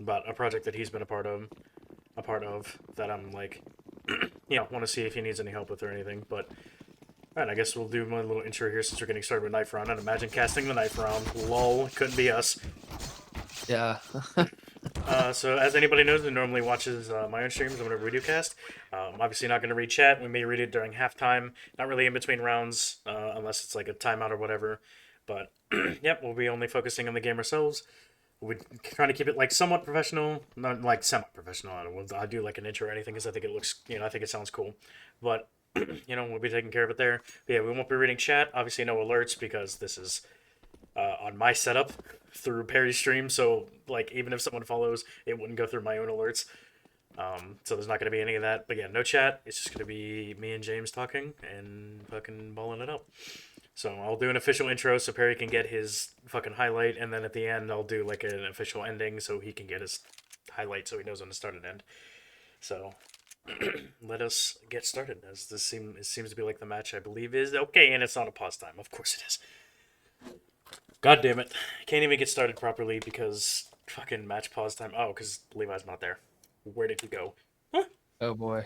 about a project that he's been a part of that I'm like, want to see if he needs any help with or anything. But alright, I guess we'll do my little intro here since we're getting started with knife round. And imagine casting the knife round. Lol, couldn't be us. Yeah. So as anybody knows who normally watches my own streams whenever we do cast, obviously not going to read chat. We may read it during halftime, not really in between rounds, unless it's like a timeout or whatever. But yep, we'll be only focusing on the game ourselves. We're trying to keep it like somewhat professional, not like semi-professional. I do like an intro or anything because I think it looks, I think it sounds cool. But we'll be taking care of it there. But yeah, we won't be reading chat. Obviously, no alerts because this is on my setup through Perry's stream. So like, even if someone follows, it wouldn't go through my own alerts. So there's not going to be any of that. But yeah, no chat. It's just going to be me and James talking and fucking balling it up. So I'll do an official intro so Perry can get his fucking highlight, and then at the end I'll do like an official ending so he can get his highlight so he knows when to start and end. So let us get started, as it seems to be like the match I believe is okay, and it's not a pause time. Of course it is. God damn it. Can't even get started properly because fucking match pause time. Oh, because Levi's not there. Where did he go? Huh? Oh boy.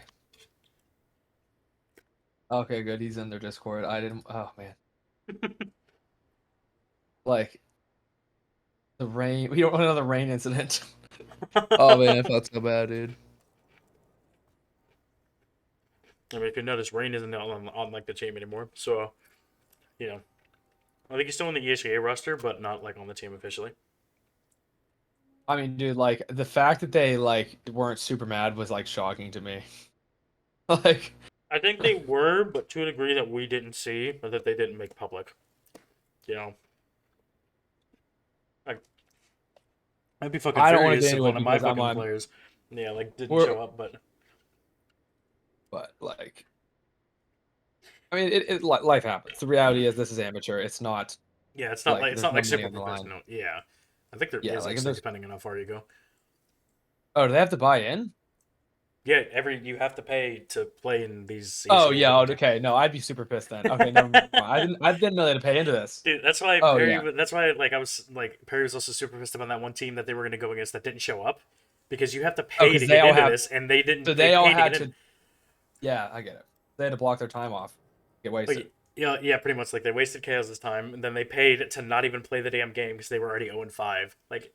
Okay, good. He's in their Discord. I didn't. Oh man. Like the rain. We don't want another rain incident. Oh man, I felt so bad, dude. I mean, if you notice, Rain isn't on like the team anymore. So, I think he's still on the ESEA roster, but not like on the team officially. I mean, dude, like the fact that they like weren't super mad was like shocking to me. Like, I think they were, but to a degree that we didn't see, or that they didn't make public. I'd be fucking I don't want to furious do if anyone one of my because I'm fucking on. players, didn't show up. But like, I mean, life happens. The reality is, this is amateur. It's not. Yeah, it's not like there's no money super on the line. professional. Yeah, I think there Yeah, is like, actually, depending on how far you go. Oh, do they have to buy in? Yeah, you have to pay to play in these. Oh ESEA yeah, games. okay. No, I'd be super pissed then. Okay, never mind. I didn't know they had to pay into this. Dude, that's why Oh, Perry. yeah. That's why I was like Perry was also super pissed about that one team that they were going to go against that didn't show up, because you have to pay 'cause to they get all into have- this, and they didn't. So they all paid had get to. in. Yeah, I get it. They had to block their time off. Get wasted. Yeah, pretty much. Like, they wasted Kaoz's time, and then they paid to not even play the damn game because they were already 0-5. Like,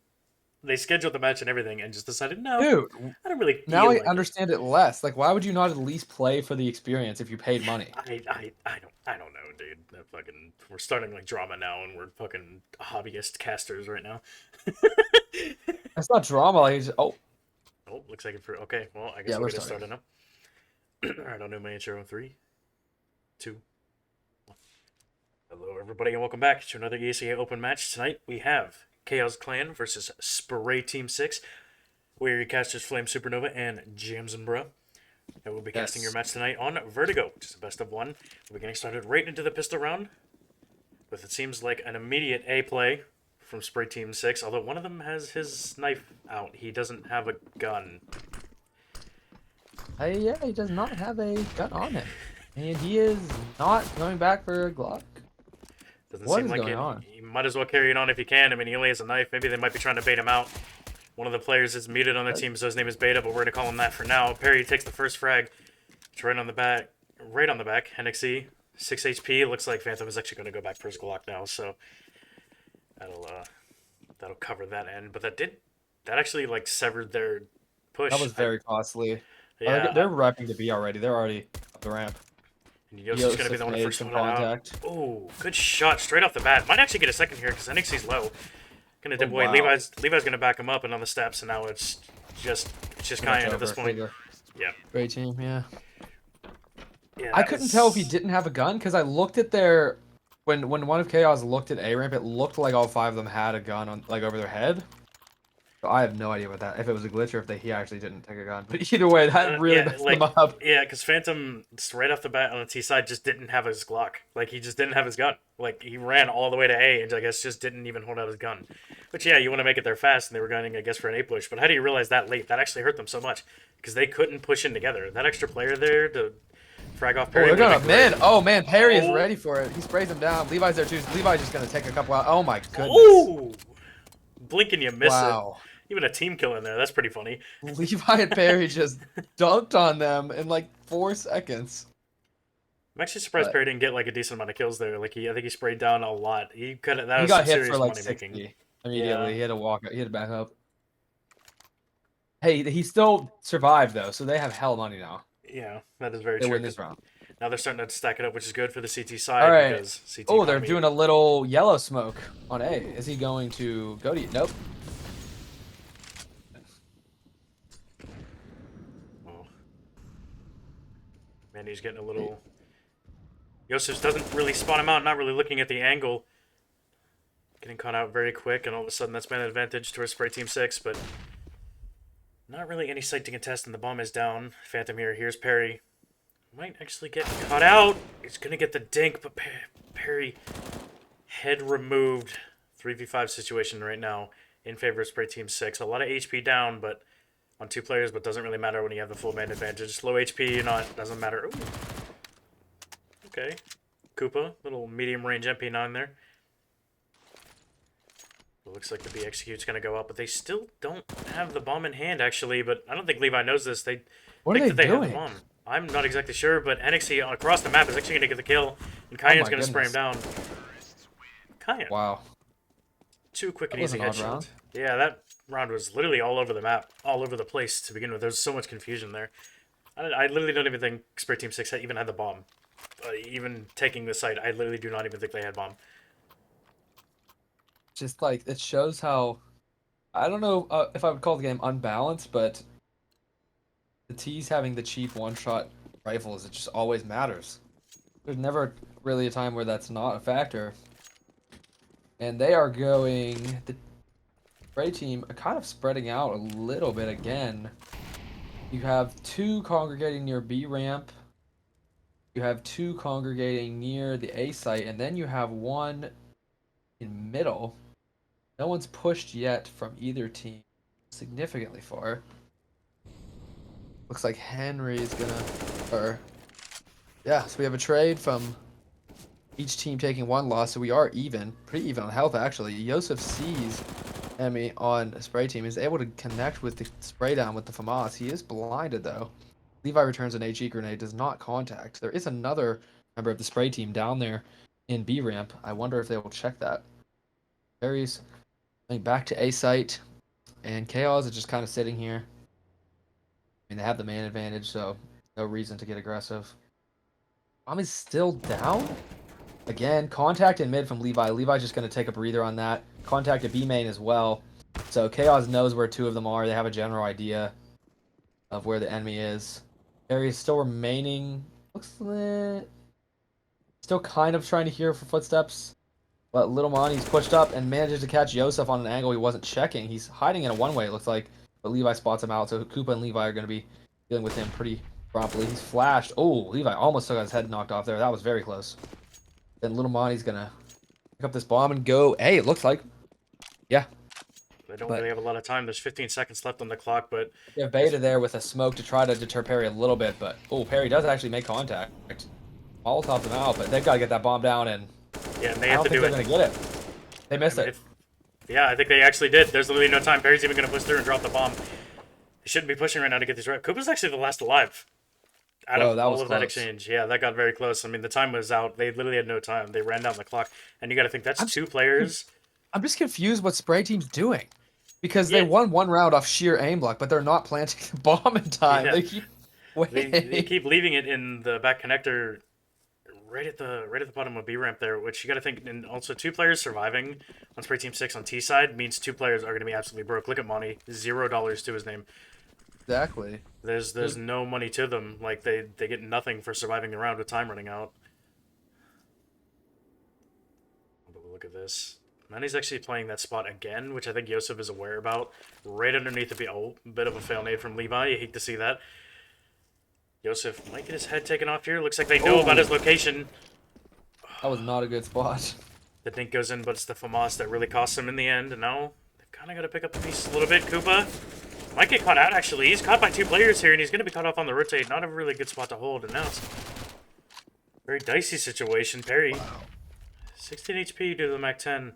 they scheduled the match and everything, and just decided, no, Dude, I don't really feel now like I understand it less. Like, why would you not at least play for the experience if you paid money? I don't know, dude. We're starting like drama now, and we're fucking hobbyist casters right now. That's not drama. Like, Oh, looks like it for okay. Well, I guess Yeah, we'll we're get it starting. started now. All right, I'll do my intro in 3, 2, 1. Hello, everybody, and welcome back to another ESEA Open match. Tonight we have Kaoz Clan versus Spray Team 6. We're your casters Flame Supernova and James and Bro. And we'll be casting your match tonight on Vertigo, which is a best of 1. We'll be getting started right into the pistol round, with it seems like an immediate A play from Spray Team 6, although one of them has his knife out. He doesn't have a gun. Yeah, he does not have a gun on him, and he is not going back for a Glock. Doesn't What seem is like going it. on? You might as well carry it on if you can. I mean, he only has a knife. Maybe they might be trying to bait him out. One of the players is muted on the team, so his name is Beta, but we're gonna call him that for now. Perry takes the first frag. It's right on the back. Right on the back. NXE, 6 HP. Looks like Phantom is actually gonna go back for his Glock now, so that'll cover that end. But that actually like severed their push. That was very costly. Yeah, They're repping to be already. They're already up the ramp. and Yosa's gonna be the one to made first some one out. contact. Oh, good shot straight off the bat. Might actually get a second here because NXE's low. Gonna dip away. Wow. Levi's gonna back him up and on the steps, and now it's just Cayenne at this point. Yeah. Great team, yeah. Yeah. I couldn't tell if he didn't have a gun because I looked at their when one of Chaos looked at A ramp, it looked like all 5 of them had a gun on like over their head. So I have no idea what that if it was a glitch or if he actually didn't take a gun. But either way, that really messed them up. Yeah, because Phantom right off the bat on the T side just didn't have his Glock. Like, he just didn't have his gun. Like, he ran all the way to A and I guess just didn't even hold out his gun. But yeah, you want to make it there fast, and they were gunning, I guess, for an A push. But how do you realize that late? That actually hurt them so much because they couldn't push in together. That extra player there to frag off Perry. Oh, they're going up mid. Oh man, Perry is ready for it. He sprays him down. Levi's there too. Levi's just gonna take a couple out. Oh my goodness. Ooh! Blink and you miss it. Even a team kill in there. That's pretty funny. Levi and Perry just dunked on them in like 4 seconds. I'm actually surprised But Perry didn't get like a decent amount of kills there. Like I think he sprayed down a lot. He could. That he was some got hit for serious like money making. 60 immediately. Yeah, He had to walk. He had to back up. Hey, he still survived though, so they have hell money now. yeah, that is very They true. win Because this round. now they're starting to stack it up, which is good for the CT All side right. because CT Oh, they're economy. doing a little yellow smoke on A. Is he going to go to you? Nope. Oh, man, he's getting a little. Yosef doesn't really spot him out. Not really looking at the angle. Getting caught out very quick, and all of a sudden that's been an advantage towards Spray Team 6, but not really any sight to contest, and the bomb is down. Phantom here. Here's Perry. Might actually get caught out. He's going to get the dink, but Perry head removed. 3v5 situation right now in favor of Spray Team 6. A lot of HP down, but on 2 players, but doesn't really matter when you have the full man advantage. Low HP, not doesn't matter. Ooh. Okay. Koopa, little medium range MP9 there. It looks like the B execute's going to go up, but they still don't have the bomb in hand, actually. But I don't think Levi knows this. They What are think they that they have the doing? bomb. I'm not exactly sure, but NXT across the map is actually going to get the kill, and Kyan's going to spray him down. Kyan. Wow. Too quick and That was easy an odd headshot. round. Yeah, that round was literally all over the map, all over the place to begin with. There's so much confusion there. I literally don't even think Spray Team 6 even had the bomb. Even taking the site, I literally do not even think they had bomb. Just like it shows how I don't know if I would call the game unbalanced, but the T's having the cheap one-shot rifles, it just always matters. There's never really a time where that's not a factor. And they are going the Spray Team are kind of spreading out a little bit again. You have 2 congregating near B ramp. You have 2 congregating near the A site, and then you have 1 in middle. No one's pushed yet from either team significantly far. Looks like Henry's gonna, yeah, so we have a trade from each team taking 1 loss, so we are even, pretty even on health actually. Yosef sees Emmy on a Spray Team, is able to connect with the spray down with the FAMAS. He is blinded though. Levi returns an HE grenade, does not contact. There is another member of the Spray Team down there in B ramp. I wonder if they will check that. Harry's going back to A site, and Kaoz is just kind of sitting here. I mean, they have the man advantage, so no reason to get aggressive. Bomb is still down. Again, contact in mid from Levi. Levi's just going to take a breather on that. Contact at B main as well. So Kaoz knows where 2 of them are. They have a general idea of where the enemy is. Harry is still remaining. Looks like still kind of trying to hear for footsteps. But Little Monty's pushed up and manages to catch Yosef on an angle he wasn't checking. He's hiding in a one-way, it looks like. But Levi spots him out, so Koopa and Levi are going to be dealing with him pretty promptly. He's flashed. Oh, Levi almost got his head knocked off there. That was very close. Then Little Monty's going to pick up this bomb and go. Hey, it looks like. Yeah. They don't really have a lot of time. There's 15 seconds left on the clock, but they have Beta there with a smoke to try to deter Perry a little bit. But, oh, Perry does actually make contact. Molotov them out, but they've got to get that bomb down, and yeah, and they I have don't to think do they're it. going to get it. They missed it. Yeah, I think they actually did. There's literally no time. Perry's even going to push through and drop the bomb. They shouldn't be pushing right now to get these right. Koopa's actually the last alive out of all of that exchange. Yeah, that got very close. I mean, the time was out. They literally had no time. They ran down the clock. And you got to think, that's 2 players. I'm just confused what Spray Team's doing. Because they won 1 round off sheer aim block, but they're not planting the bomb in time. Yeah. They keep waiting. They keep leaving it in the back connector right at the bottom of B ramp there, which you got to think, and also 2 players surviving on Spray Team 6 on T side means 2 players are going to be absolutely broke. Look at Monty, $0 to his name. Exactly. There's no money to them. Like they get nothing for surviving the round with time running out. But look at this. Manny's actually playing that spot again, which I think Yosef is aware about. Right underneath the bit of a fail nade from Levi. You hate to see that. Yosef might get his head taken off here. Looks like they know about his location. That was not a good spot. The dink goes in, but it's the FAMAS that really costs him in the end. And now they've kind of got to pick up the pieces a little bit. Koopa might get caught out, actually. He's caught by 2 players here, and he's going to be caught off on the rotate. Not a really good spot to hold. And now it's a very dicey situation. Perry, 16 HP due to the Mac 10.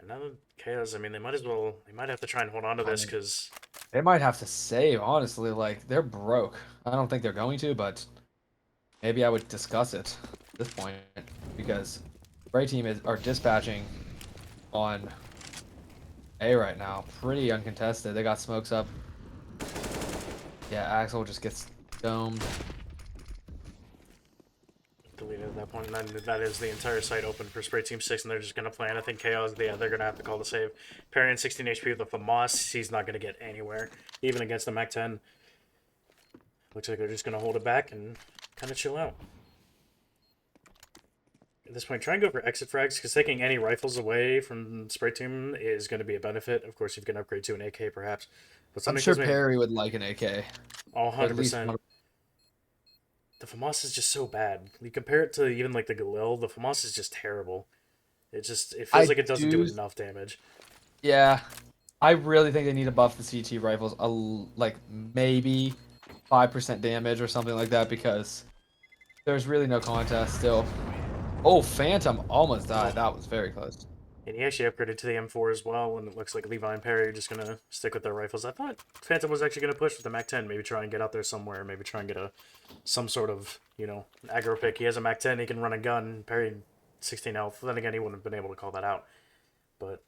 now that Chaos, I mean, they might have to try and hold on to I this mean, because they might have to save, honestly. Like, they're broke. I don't think they're going to, but maybe I would discuss it at this point because Spray Team are dispatching on A right now. Pretty uncontested. They got smokes up. Yeah, Axel just gets domed. deleted at that point, and then that is the entire site open for Spray Team 6, and they're just going to plan. I think Chaos, yeah, they're going to have to call the save. Parry in 16 HP with the FAMAS, he's not going to get anywhere, even against the Mac 10. Looks like they're just going to hold it back and kind of chill out. At this point, try and go for exit frags, because taking any rifles away from Spray Team is going to be a benefit. Of course, you can upgrade to an AK, perhaps. But I'm sure Perry would like an AK. Oh, At least 100%. one. The FAMAS is just so bad. You compare it to even like the Galil, the FAMAS is just terrible. It feels like it doesn't do enough damage. Yeah, I really think they need to buff the CT rifles like maybe 5% damage or something like that because there's really no contest still. Oh, Phantom almost died. That was very close. And he actually upgraded to the M4 as well, and it looks like Levi and Perry are just going to stick with their rifles. I thought Phantom was actually going to push with the Mac 10, maybe try and get out there somewhere, maybe try and get some sort of, aggro pick. He has a Mac 10, he can run a gun, Perry 16 health. Then again, he wouldn't have been able to call that out. But,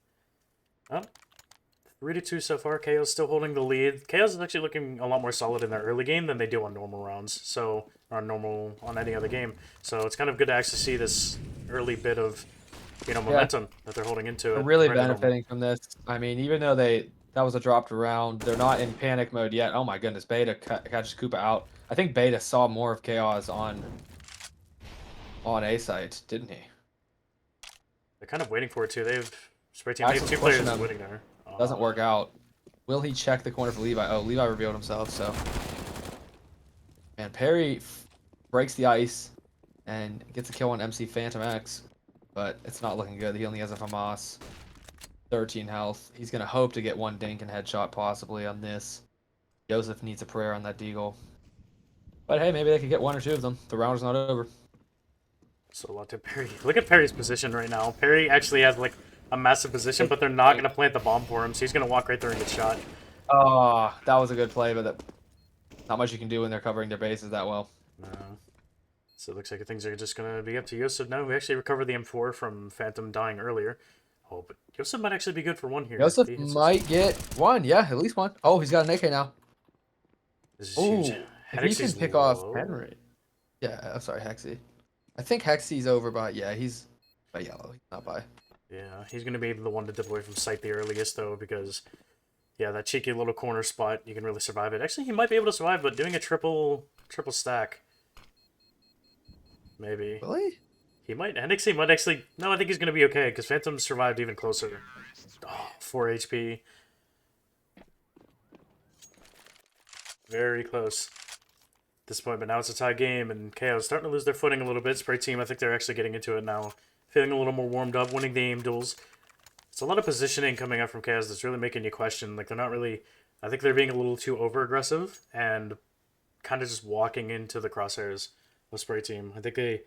3-2 so far. Kaoz still holding the lead. Kaoz is actually looking a lot more solid in their early game than they do on normal rounds. So, or on any other game. So it's kind of good to actually see this early bit of momentum that they're holding into. They're really benefiting from this. I mean, even though that was a dropped round, they're not in panic mode yet. Oh my goodness, Beta catches Koopa out. I think Beta saw more of Chaos on A site, didn't he? They're kind of waiting for it too. They have Spray Team. They have two players waiting there. Doesn't work out. Will he check the corner for Levi? Oh, Levi revealed himself. So, man, Perry breaks the ice and gets a kill on MC Phantom X. But it's not looking good. He only has a FAMAS. 13 health. He's going to hope to get one dink and headshot possibly on this. Joseph needs a prayer on that deagle. But hey, maybe they could get one or two of them. The round is not over. So a lot to Perry. Look at Perry's position right now. Perry actually has like a massive position, but they're not going to plant the bomb for him, so he's going to walk right there and get shot. Oh, that was a good play, but not much you can do when they're covering their bases that well. No. So it looks like things are just going to be up to Yosef now. We actually recovered the M4 from Phantom dying earlier. Oh, but Yosef might actually be good for one here. Yosef might get one. Yeah, at least one. Oh, he's got an AK now. This is huge. He can pick off Henry. Yeah, I'm sorry, Hexy. I think Hexy's over by, yeah, he's by yellow. He's not by. Yeah, he's going to be the one to deploy from site the earliest, though, because, yeah, that cheeky little corner spot, you can really survive it. Actually, he might be able to survive, but doing a triple stack, maybe. Really? He might. Hendrixie might actually... No, I think he's going to be okay, because Phantom survived even closer. Oh, 4 HP. Very close at this point, but now it's a tie game, and Kaoz starting to lose their footing a little bit. Spray Team, I think they're actually getting into it now. Feeling a little more warmed up, winning the aim duels. It's a lot of positioning coming up from Kaoz that's really making you question. Like, they're not really... I think they're being a little too over-aggressive, and kind of just walking into the crosshairs of Spray Team. I think they...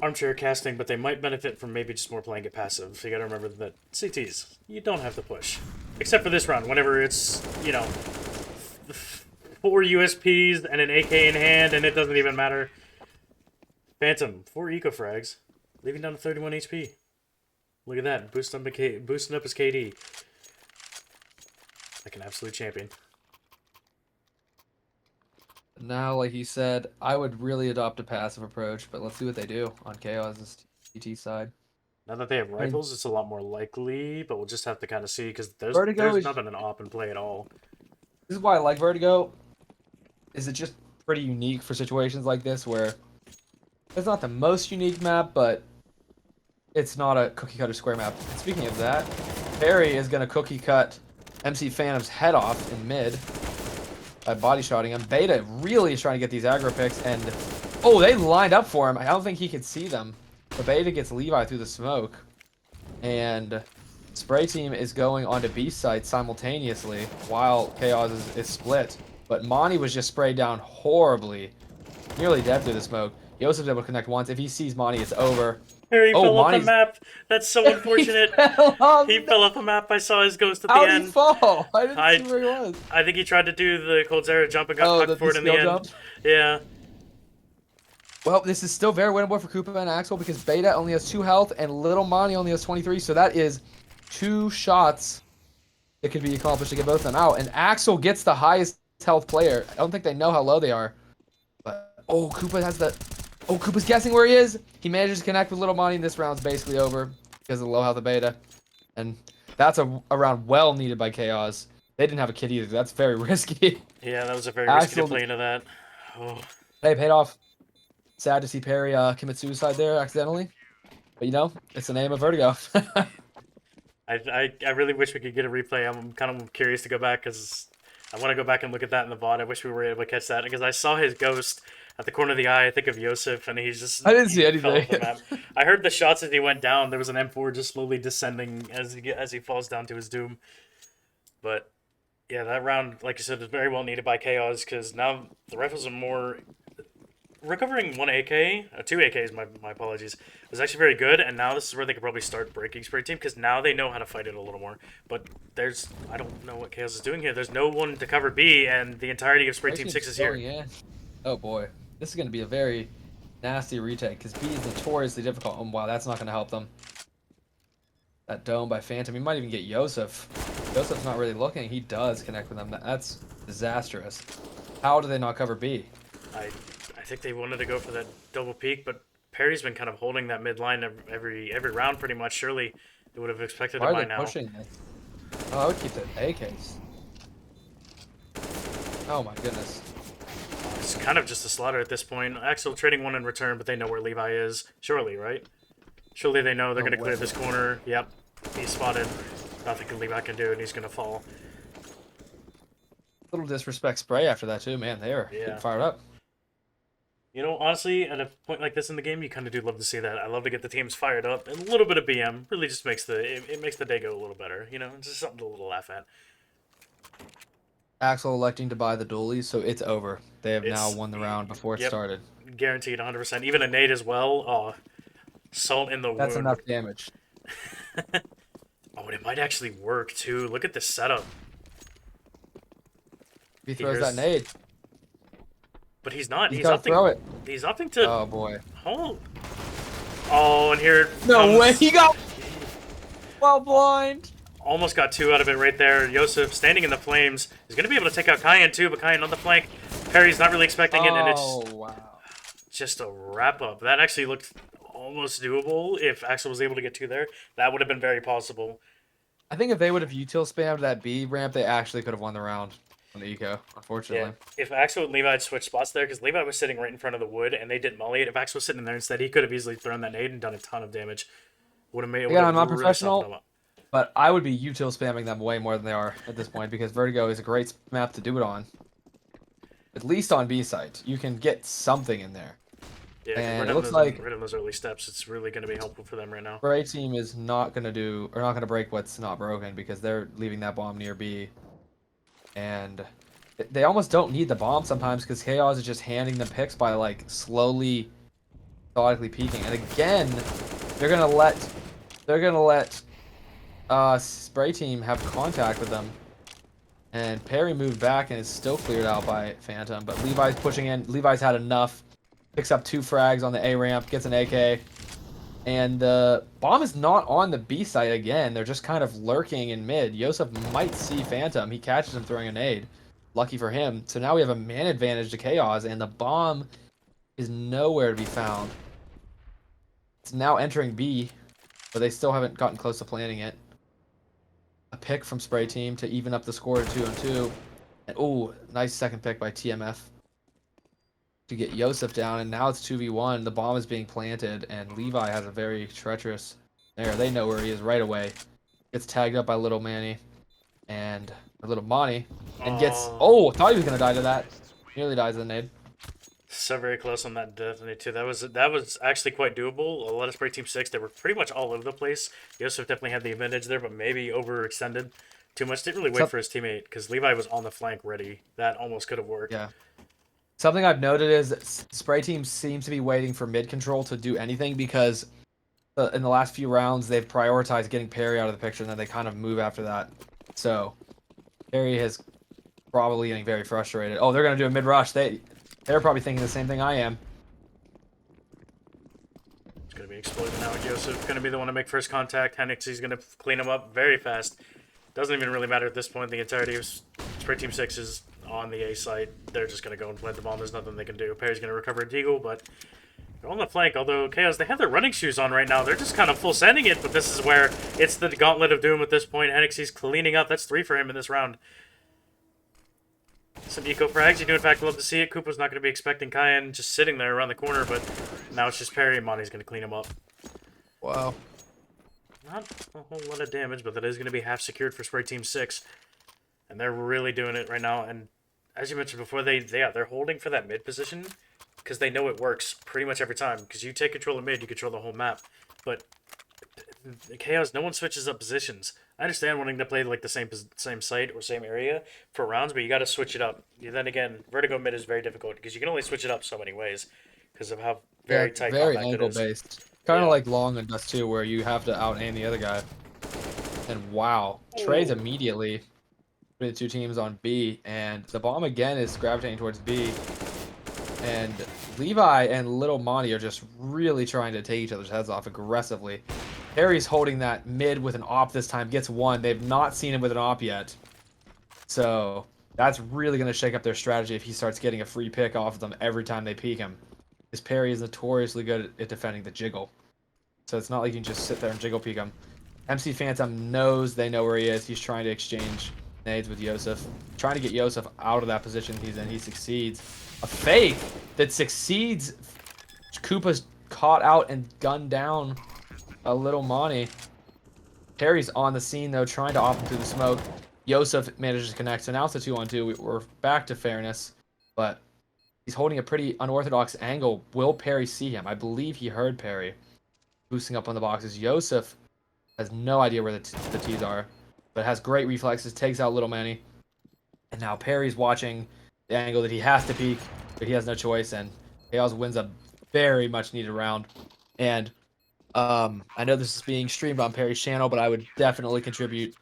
Armchair casting, but they might benefit from maybe just more playing it passive. So you gotta remember that CTs, you don't have to push. Except for this round, whenever it's, 4 USPs and an AK in hand, and it doesn't even matter. Phantom, 4 eco frags, leaving down to 31 HP. Look at that, boosting up his KD. Like an absolute champion. Now, like you said, I would really adopt a passive approach, but let's see what they do on Chaos's TT side. Now that they have rifles, it's a lot more likely, but we'll just have to kind of see, because there's nothing an op in play at all. This is why I like Vertigo. Is it just pretty unique for situations like this, where it's not the most unique map, but it's not a cookie-cutter square map. And speaking of that, Perry is going to cookie-cut MC Phantom's head off in mid by body-shotting him. Beta really is trying to get these aggro picks, and... Oh, they lined up for him. I don't think he could see them. But Beta gets Levi through the smoke. And Spray Team is going onto B site simultaneously while Kaoz is split. But Monty was just sprayed down horribly. Nearly dead through the smoke. Yosef's able to connect once. If he sees Monty, it's over. He Oh, fell off the Monty's. map. That's so He unfortunate. fell off. He fell off the map. I saw his ghost at the How'd he end. fall? I didn't see I where he was. I think he tried to do the Coldzera jump and got Oh, hucked the for it in the skill end. jump. Yeah. Well, this is still very winnable for Koopa and Axel because Beta only has 2 health and Little Monty only has 23. So that is 2 shots that could be accomplished to get both of them out. And Axel gets the highest health player. I don't think they know how low they are. But oh, Koopa has the. Oh, Koopa's guessing where he is. He manages to connect with Little Monty, and this round's basically over because of the low health of Beta. And that's a round well needed by Kaoz. They didn't have a kid either. That's very risky. Yeah, that was a very risky to Axel, play into that. Oh. hey, paid off. Sad to see Perry commit suicide there accidentally. But you know, it's the name of Vertigo. I really wish we could get a replay. I'm kind of curious to go back because I want to go back and look at that in the VOD. I wish we were able to catch that because I saw his ghost at the corner of the eye. I think of Yosef, and he's just I didn't see he fell anything. off the map. I heard the shots as he went down. There was an M4 just slowly descending as he falls down to his doom. But yeah, that round, like I said, is very well needed by Chaos because now the rifles are more recovering 2 AKs. My apologies, was actually very good, and now this is where they could probably start breaking Spray Team because now they know how to fight it a little more. But I don't know what Chaos is doing here. There's no one to cover B, and the entirety of Spray Team 6 is here. Yeah. Oh boy, this is going to be a very nasty retake because B is notoriously difficult. Oh wow, that's not going to help them. That dome by Phantom. He might even get Yosef. Yosef's not really looking. He does connect with them. That's disastrous. How do they not cover B? I think they wanted to go for that double peak, but Perry's been kind of holding that mid line every round pretty much. Surely they would have expected Why it are by they now. pushing this? Oh, I would keep the AKs. Oh my goodness. It's kind of just a slaughter at this point. Axel trading one in return, but they know where Levi is. Surely, right? Surely they know they're going to clear this corner. Yep, he's spotted. Nothing Levi can do, and he's going to fall. Little disrespect Spray after that too, man. They are getting fired up. You know, honestly, at a point like this in the game, you kind of do love to see that. I love to get the teams fired up. And a little bit of BM really just makes it makes the day go a little better. You know, it's just something to little laugh at. Axel electing to buy the dualies, so it's over. They have now won the round before it started. Guaranteed 100%. Even a nade as well. Oh, salt in the wound. That's enough damage. Oh, and it might actually work, too. Look at this setup. He throws that nade. But he's not. He's opting, throw it. He's opting to... Oh, boy. Hold. Oh, and here No way. He got... Well, blind. Almost got 2 out of it right there. Yosef standing in the flames. He's going to be able to take out Kyan, too, but Kyan on the flank. Perry's not really expecting it, and it's just a wrap-up. That actually looked almost doable if Axel was able to get 2 there. That would have been very possible. I think if they would have util spammed that B ramp, they actually could have won the round on the eco, unfortunately. Yeah. If Axel and Levi had switched spots there, because Levi was sitting right in front of the wood, and they didn't molly it. If Axel was sitting there instead, he could have easily thrown that nade and done a ton of damage. Would have made it. Yeah, I'm not professional, but I would be util spamming them way more than they are at this point because Vertigo is a great map to do it on. At least on B site, you can get something in there. Yeah, and it looks like right in those early steps, it's really going to be helpful for them right now. Spray Team is not going to break what's not broken because they're leaving that bomb near B, and they almost don't need the bomb sometimes because Chaos is just handing them picks by like slowly, methodically peeking. And again, they're gonna let Spray Team have contact with them. And Perry moved back and is still cleared out by Phantom, but Levi's pushing in. Levi's had enough. Picks up 2 frags on the A ramp, gets an AK. And the bomb is not on the B site again. They're just kind of lurking in mid. Yosef might see Phantom. He catches him throwing a nade. Lucky for him. So now we have a man advantage to Chaos, and the bomb is nowhere to be found. It's now entering B, but they still haven't gotten close to planting it. A pick from Spray Team to even up the score to 2-2. And oh, nice second pick by TMF to get Yosef down, and now it's 2v1. The bomb is being planted, and Levi has a very treacherous... There, they know where he is right away. Gets tagged up by Little Manny, and Little Monty, and gets... Oh, thought he was going to die to that. Nearly dies to the nade. So very close on that detonate too. That was actually quite doable. A lot of Spray Team 6, they were pretty much all over the place. Yosef definitely had the advantage there, but maybe overextended too much. Didn't really wait for his teammate, because Levi was on the flank ready. That almost could have worked. Yeah. Something I've noted is Spray Team seems to be waiting for mid control to do anything because in the last few rounds, they've prioritized getting Perry out of the picture, and then they kind of move after that. So Perry is probably getting very frustrated. Oh, they're gonna do a mid rush. They're probably thinking the same thing I am. It's going to be exploding now. Joseph going to be the one to make first contact. Henixy's going to clean him up very fast. Doesn't even really matter at this point. The entirety of Spray Team 6 is on the A site. They're just going to go and plant the bomb. There's nothing they can do. Perry's going to recover a deagle, but they're on the flank. Although Kaoz, they have their running shoes on right now. They're just kind of full sending it, but this is where it's the gauntlet of doom at this point. Henixy's cleaning up. That's 3 for him in this round. Some eco frags. You do in fact love to see it. Koopa's not going to be expecting Cayenne just sitting there around the corner, but now it's just Perry and Monty's going to clean him up. Wow. Not a whole lot of damage, but that is going to be half secured for Spray Team 6. And they're really doing it right now. And as you mentioned before, they're holding for that mid position because they know it works pretty much every time. Because you take control of mid, you control the whole map. But Chaos, no one switches up positions. I understand wanting to play like the same site or same area for rounds, but you got to switch it up. Then again, vertigo mid is very difficult because you can only switch it up so many ways because of how very tight very compact angle it is. based. Kind of Yeah. like Long and Dust 2, where you have to out aim the other guy. And wow, trades immediately between the two teams on B, and the bomb again is gravitating towards B. And Levi and Little Monty are just really trying to take each other's heads off aggressively. Harry's holding that mid with an op this time, gets one. They've not seen him with an op yet. So that's really going to shake up their strategy if he starts getting a free pick off of them every time they peek him. Because Perry is notoriously good at defending the jiggle. So it's not like you can just sit there and jiggle peek him. MC Phantom knows they know where he is. He's trying to exchange nades with Yosef. Trying to get Yosef out of that position he's in. He succeeds. A fake that succeeds. Koopa's caught out and gunned down a Little Monty. Perry's on the scene, though, trying to off him through the smoke. Yosef manages to connect. So now it's a 2-on-2. We're back to fairness. But he's holding a pretty unorthodox angle. Will Perry see him? I believe he heard Perry boosting up on the boxes. Yosef has no idea where the T's are, but has great reflexes, takes out Little Manny. And now Perry's watching the angle that he has to peek, but he has no choice, and Kaoz wins a very much needed round. And I know this is being streamed on Perry's channel, but I would definitely attribute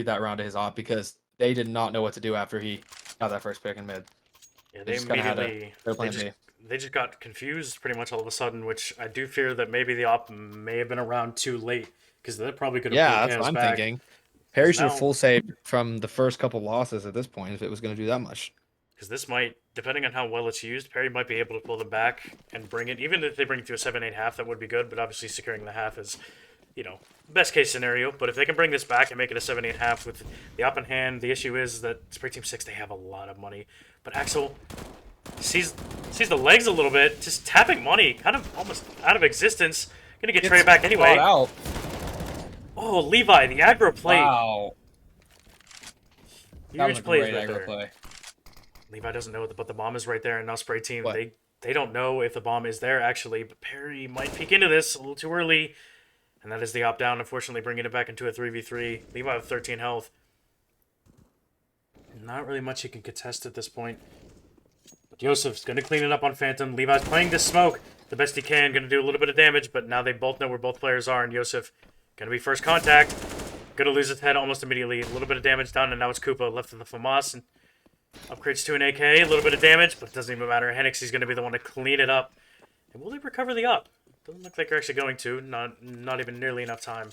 that round to his op because they did not know what to do after he got that first pick in mid. Yeah, They they just kinda had immediately they just got confused pretty much all of a sudden, which I do fear that maybe the op may have been around too late because that probably could have Yeah, pulled that's Chaos what I'm back. thinking. Perry should have now- full saved from the first couple losses at this point if it was going to do that much. Because this might, depending on how well it's used, Perry might be able to pull them back and bring it. Even if they bring it to a 7-8 half, that would be good. But obviously, securing the half is, best case scenario. But if they can bring this back and make it a 7-8 half with the op in hand, the issue is that Spray Team 6, they have a lot of money. But Axel sees the legs a little bit, just tapping money, kind of almost out of existence. Gonna get traded back anyway. Out. Oh, Levi, the aggro play. Wow. That was a Huge plays great right aggro there. play. Levi doesn't know, but the bomb is right there, and now Spray Team, What? they don't know if the bomb is there, actually, but Perry might peek into this a little too early, and that is the op down, unfortunately bringing it back into a 3v3. Levi with 13 health. Not really much he can contest at this point. But Yosef's going to clean it up on Phantom. Levi's playing this smoke the best he can, going to do a little bit of damage, but now they both know where both players are, and Yosef going to be first contact. Going to lose his head almost immediately. A little bit of damage done, and now it's Koopa left in the FAMAS, and upgrades to an AK. A little bit of damage, but it doesn't even matter. Henixy's going to be the one to clean it up. And will they recover the up? Doesn't look like they're actually going to. Not even nearly enough time.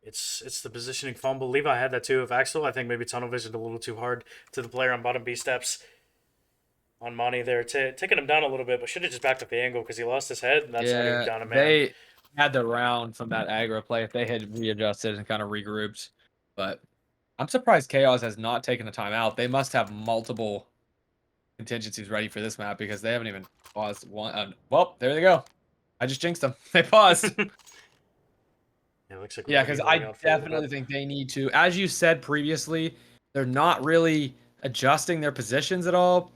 It's the positioning fumble. Levi had that too of Axel. I think maybe tunnel visioned a little too hard to the player on bottom B steps. On Monty there, taking him down a little bit, but should have just backed up the angle because he lost his head, and that's not even down a man. They had the round from that aggro play if they had readjusted and kind of regrouped. But I'm surprised Kaoz has not taken the time out. They must have multiple contingencies ready for this map because they haven't even paused one. Well, there they go. I just jinxed them. They paused. Yeah, it looks like Yeah, because I definitely think they need to. As you said previously, they're not really adjusting their positions at all.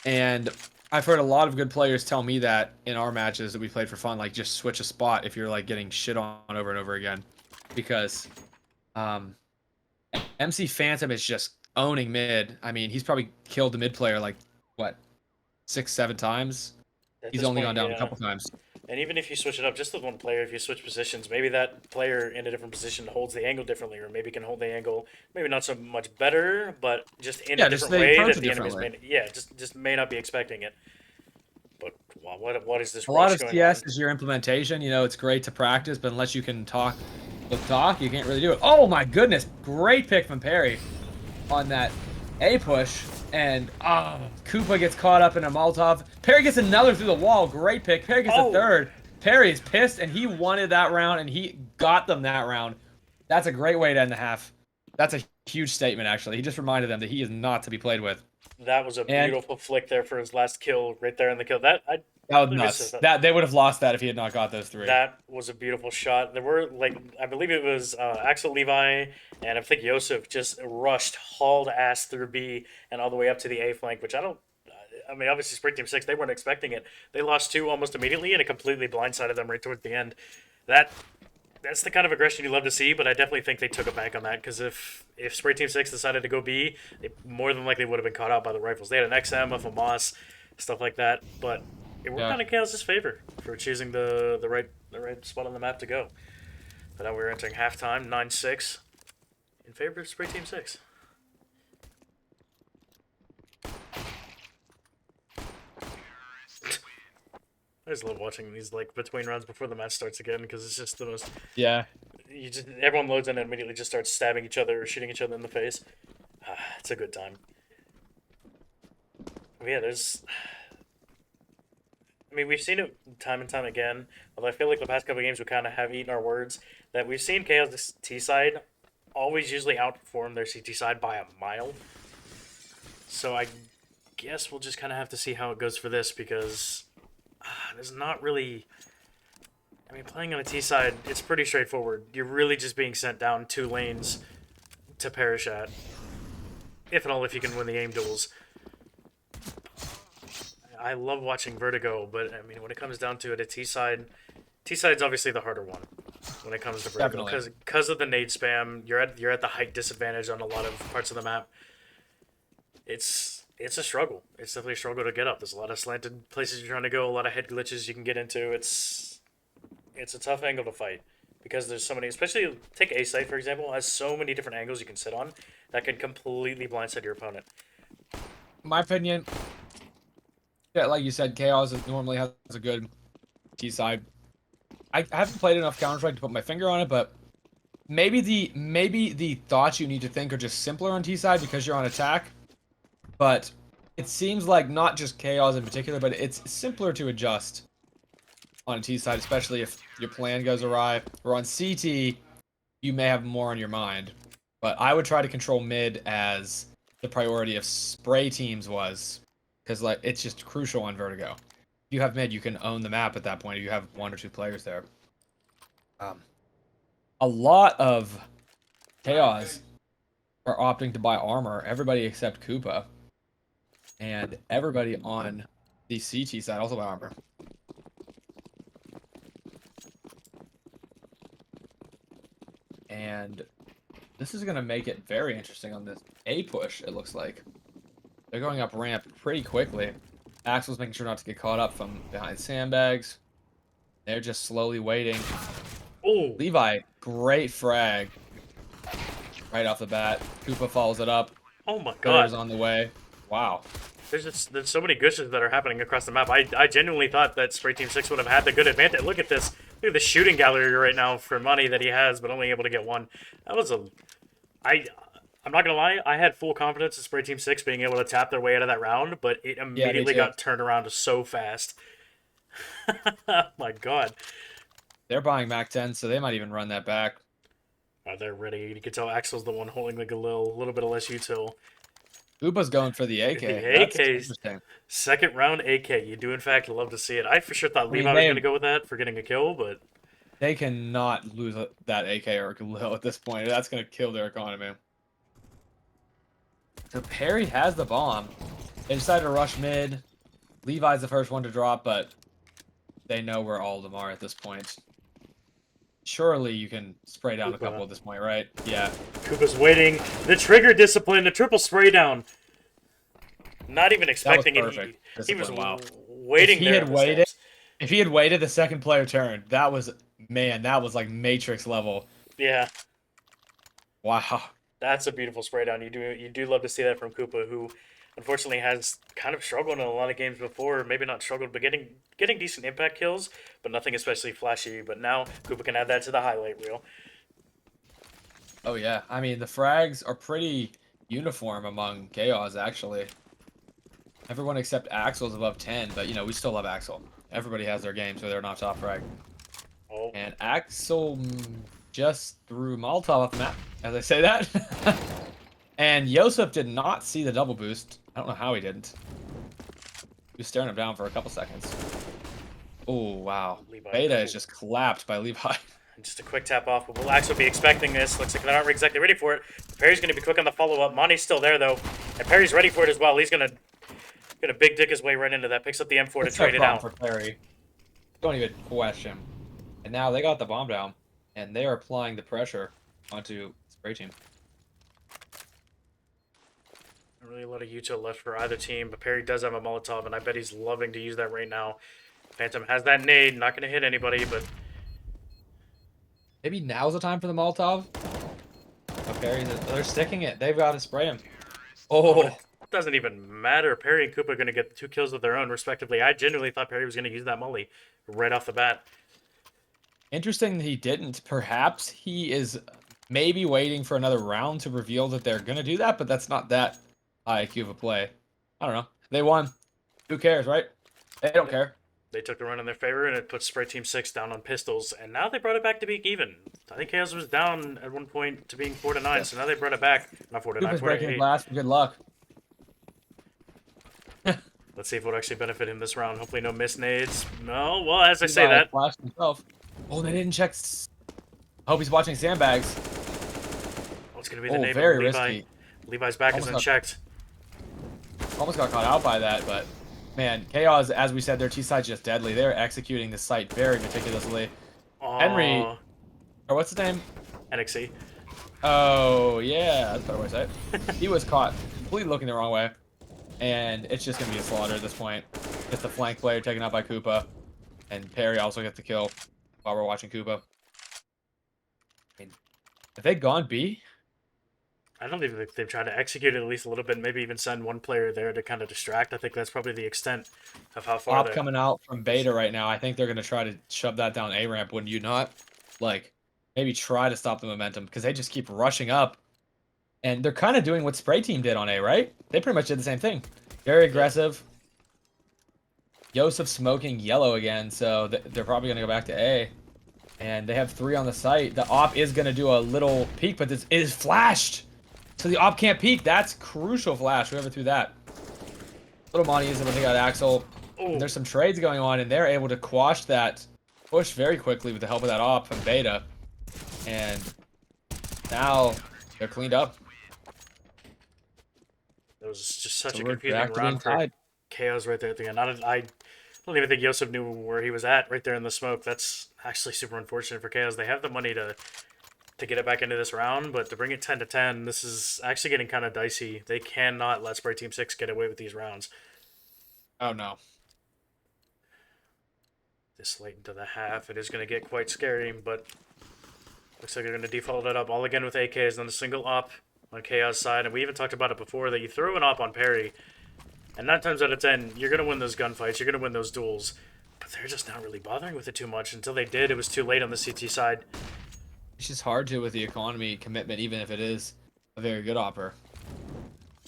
And I've heard a lot of good players tell me that in our matches that we played for fun, like just switch a spot if you're like getting shit on over and over again. Because MC Phantom is just owning mid. I mean, he's probably killed the mid player like, what, 6-7 times? At He's this only point, gone down a yeah. couple times. And even if you switch it up just with one player, if you switch positions, maybe that player in a different position holds the angle differently, or maybe can hold the angle maybe not so much better, but just in a Yeah, just different they way approach that it the enemies differently. may yeah just may not be expecting it. But wow, what is this A lot rush of going CS on? is your implementation. You know, it's great to practice, but unless you can talk the talk, you can't really do it. Oh my goodness. Great pick from Perry on that A push. And Koopa gets caught up in a Molotov. Perry gets another through the wall. Great pick. Perry gets a Oh, third. Perry is pissed, and he wanted that round, and he got them that round. That's a great way to end the half. That's a huge statement, actually. He just reminded them that he is not to be played with. that was a And beautiful flick there for his last kill right there in the kill. That I that was believe it's nuts. That they would have lost that if he had not got those three. that was a beautiful shot. There were like I believe it was Axel Levi and I think Yosef just rushed, hauled ass through B and all the way up to the A flank, which I don't. I mean, obviously, Spring Team 6, they weren't expecting it. They lost two almost immediately, and it completely blindsided them right towards the end. That that's the kind of aggression you love to see, but I definitely think they took it back on that because if Spray Team 6 decided to go B, they more than likely would have been caught out by the rifles. They had an XM, a FAMAS, stuff like that, but it worked Yeah. out in Chaos' favor for choosing the right spot on the map to go. But now we're entering halftime, 9-6, in favor of Spray Team 6. I just love watching these like between rounds before the match starts again because it's just the most. Yeah. You just everyone loads in and immediately just starts stabbing each other or shooting each other in the face. It's a good time. But yeah, there's. I mean, we've seen it time and time again. Although I feel like the past couple of games we kind of have eaten our words that we've seen Chaos T side always usually outperform their CT side by a mile. So I guess we'll just kind of have to see how it goes for this because there's not really. I mean, playing on a T side, it's pretty straightforward. You're really just being sent down two lanes to perish at, if at all, if you can win the aim duels. I love watching Vertigo, but I mean, when it comes down to it, a T side's obviously the harder one when it comes to Vertigo because of the nade spam. You're at the height disadvantage on a lot of parts of the map. It's a struggle. It's definitely a struggle to get up. There's a lot of slanted places you're trying to go, a lot of head glitches you can get into. It's a tough angle to fight because there's so many. Especially take A site for example, has so many different angles you can sit on that can completely blindside your opponent. My opinion, yeah, like you said, Chaos normally has a good T side. I haven't played enough Counter Strike to put my finger on it, but maybe the thoughts you need to think are just simpler on T side because you're on attack. But it seems like not just Chaos in particular, but it's simpler to adjust on a T side, especially if your plan goes awry. Or on CT, you may have more on your mind. But I would try to control mid as the priority of spray teams was, because like it's just crucial on Vertigo. If you have mid, you can own the map at that point. If you have one or two players there. A lot of Chaos are opting to buy armor. Everybody except Koopa. And everybody on the CT side also buy armor. And this is going to make it very interesting on this A push, it looks like. They're going up ramp pretty quickly. Axel's making sure not to get caught up from behind sandbags. They're just slowly waiting. Oh, Levi, great frag. Right off the bat. Koopa follows it up. oh my Players god. on the way. Wow. There's so many glitches that are happening across the map. I genuinely thought that Spray Team 6 would have had the good advantage. Look at this. Look at the shooting gallery right now for money that he has, but only able to get one. That was a... I'm not going to lie. I had full confidence in Spray Team 6 being able to tap their way out of that round, but it immediately got turned around so fast. Oh my god. They're buying Mac 10, so they might even run that back. They're ready. You can tell Axel's the one holding like a little bit of less util. Koopa's going for the AK. The That's AK's interesting. second round AK. You do in fact love to see it. I for sure thought mean, Levi was going to go with that for getting a kill, but They cannot lose that AK or Galil at this point. That's going to kill their economy. So Perry has the bomb. They decided to rush mid. Levi's the first one to drop, but they know where all of them are at this point. Surely you can spray down a couple at this point, right? Yeah. Koopa's waiting. The trigger discipline, the triple spray down. Not even expecting that it. was perfect. He was Discipline, wow. waiting there on the steps. If he had waited the second player turn, that was like Matrix level. Yeah, Wow. that's a beautiful spray down. You do love to see that from Koopa, who unfortunately has kind of struggled in a lot of games before. Maybe not struggled, but getting decent impact kills, but nothing especially flashy. But now Koopa can add that to the highlight reel. Oh yeah. I mean, the frags are pretty uniform among Kaoz actually. Everyone except Axel's above 10, but we still love Axel. Everybody has their games where they're not top frag. Oh, And Axel just threw Molotov off the map, as I say that. And Yosef did not see the double boost. I don't know how he didn't. He was staring him down for a couple seconds. Oh, wow. Levi. Beta Ooh. is just clapped by Levi. Just a quick tap off, but we'll actually be expecting this. Looks like they're not exactly ready for it. Perry's going to be quick on the follow-up. Monty's still there, though. And Perry's ready for it as well. He's going to big dick his way right into that. Picks up the M4 to trade it out. For Perry. Don't even question. And now they got the bomb down, and they are applying the pressure onto Spray Team. Not really a lot of util left for either team, but Perry does have a Molotov, and I bet he's loving to use that right now. Phantom has that nade, not going to hit anybody, but Maybe now's the time for the Molotov. Okay, they're sticking it. They've got to spray him. Oh, it doesn't even matter. Perry and Koopa are going to get 2 kills of their own, respectively. I genuinely thought Perry was going to use that molly right off the bat. interesting that he didn't. Perhaps he is maybe waiting for another round to reveal that they're going to do that, but that's not that high IQ of a play. I don't know. They won. Who cares, right? They don't care. They took the run in their favor, and it puts Spray Team 6 down on pistols, and now they brought it back to being even. I think Kaoz was down at one point to being 4-9, so now they brought it back. Not 4-9, breaking 4-8. blast. Good luck. Let's see if it would actually benefit him this round. Hopefully no miss nades. No, well, as I say that. Flashed himself. Oh, they didn't check. I hope he's watching sandbags. What's going to be the name very of Levi? risky. Levi's back is unchecked. Almost got caught out by that, but man, Kaoz, as we said, their T-side's just deadly. They're executing the site very meticulously. Henry, or what's his name? NXC. Oh, yeah, that's a better way to say it. He was caught completely looking the wrong way, and it's just going to be a slaughter at this point. Just a flank player taken out by Koopa, and Perry also gets the kill while we're watching Koopa. I mean, have they gone B? I don't think they've tried to execute it at least a little bit, maybe even send one player there to kind of distract. I think that's probably the extent of how far Op coming out from beta right now. I think they're going to try to shove that down A ramp, wouldn't you not? Like, maybe try to stop the momentum, because they just keep rushing up. And they're kind of doing what Spray Team did on A, right? They pretty much did the same thing. Very aggressive. Yosef smoking yellow again, so they're probably going to go back to A. And they have 3 on the site. The op is going to do a little peek, but it is flashed. So the op can't peek. That's crucial flash. Whoever threw that. Little Monty is able to take out Axel. There's some trades going on, and they're able to quash that push very quickly with the help of that op from Beta. And now they're cleaned up. It was just such a confusing round for Kaoz right there at the end. I don't even think Yosef knew where he was at right there in the smoke. That's actually super unfortunate for Kaoz. They have the money to get it back into this round, but to bring it 10-10, this is actually getting kind of dicey. They cannot let Spray Team 6 get away with these rounds. Oh, no. This late into the half, it is going to get quite scary, but looks like they're going to default it up all again with AKs, then a single op on Chaos side, and we even talked about it before, that you throw an op on Perry, and 9 times out of 10, you're going to win those gunfights, you're going to win those duels, but they're just not really bothering with it too much. Until they did, it was too late on the CT side. It's just hard to with the economy commitment, even if it is a very good opper.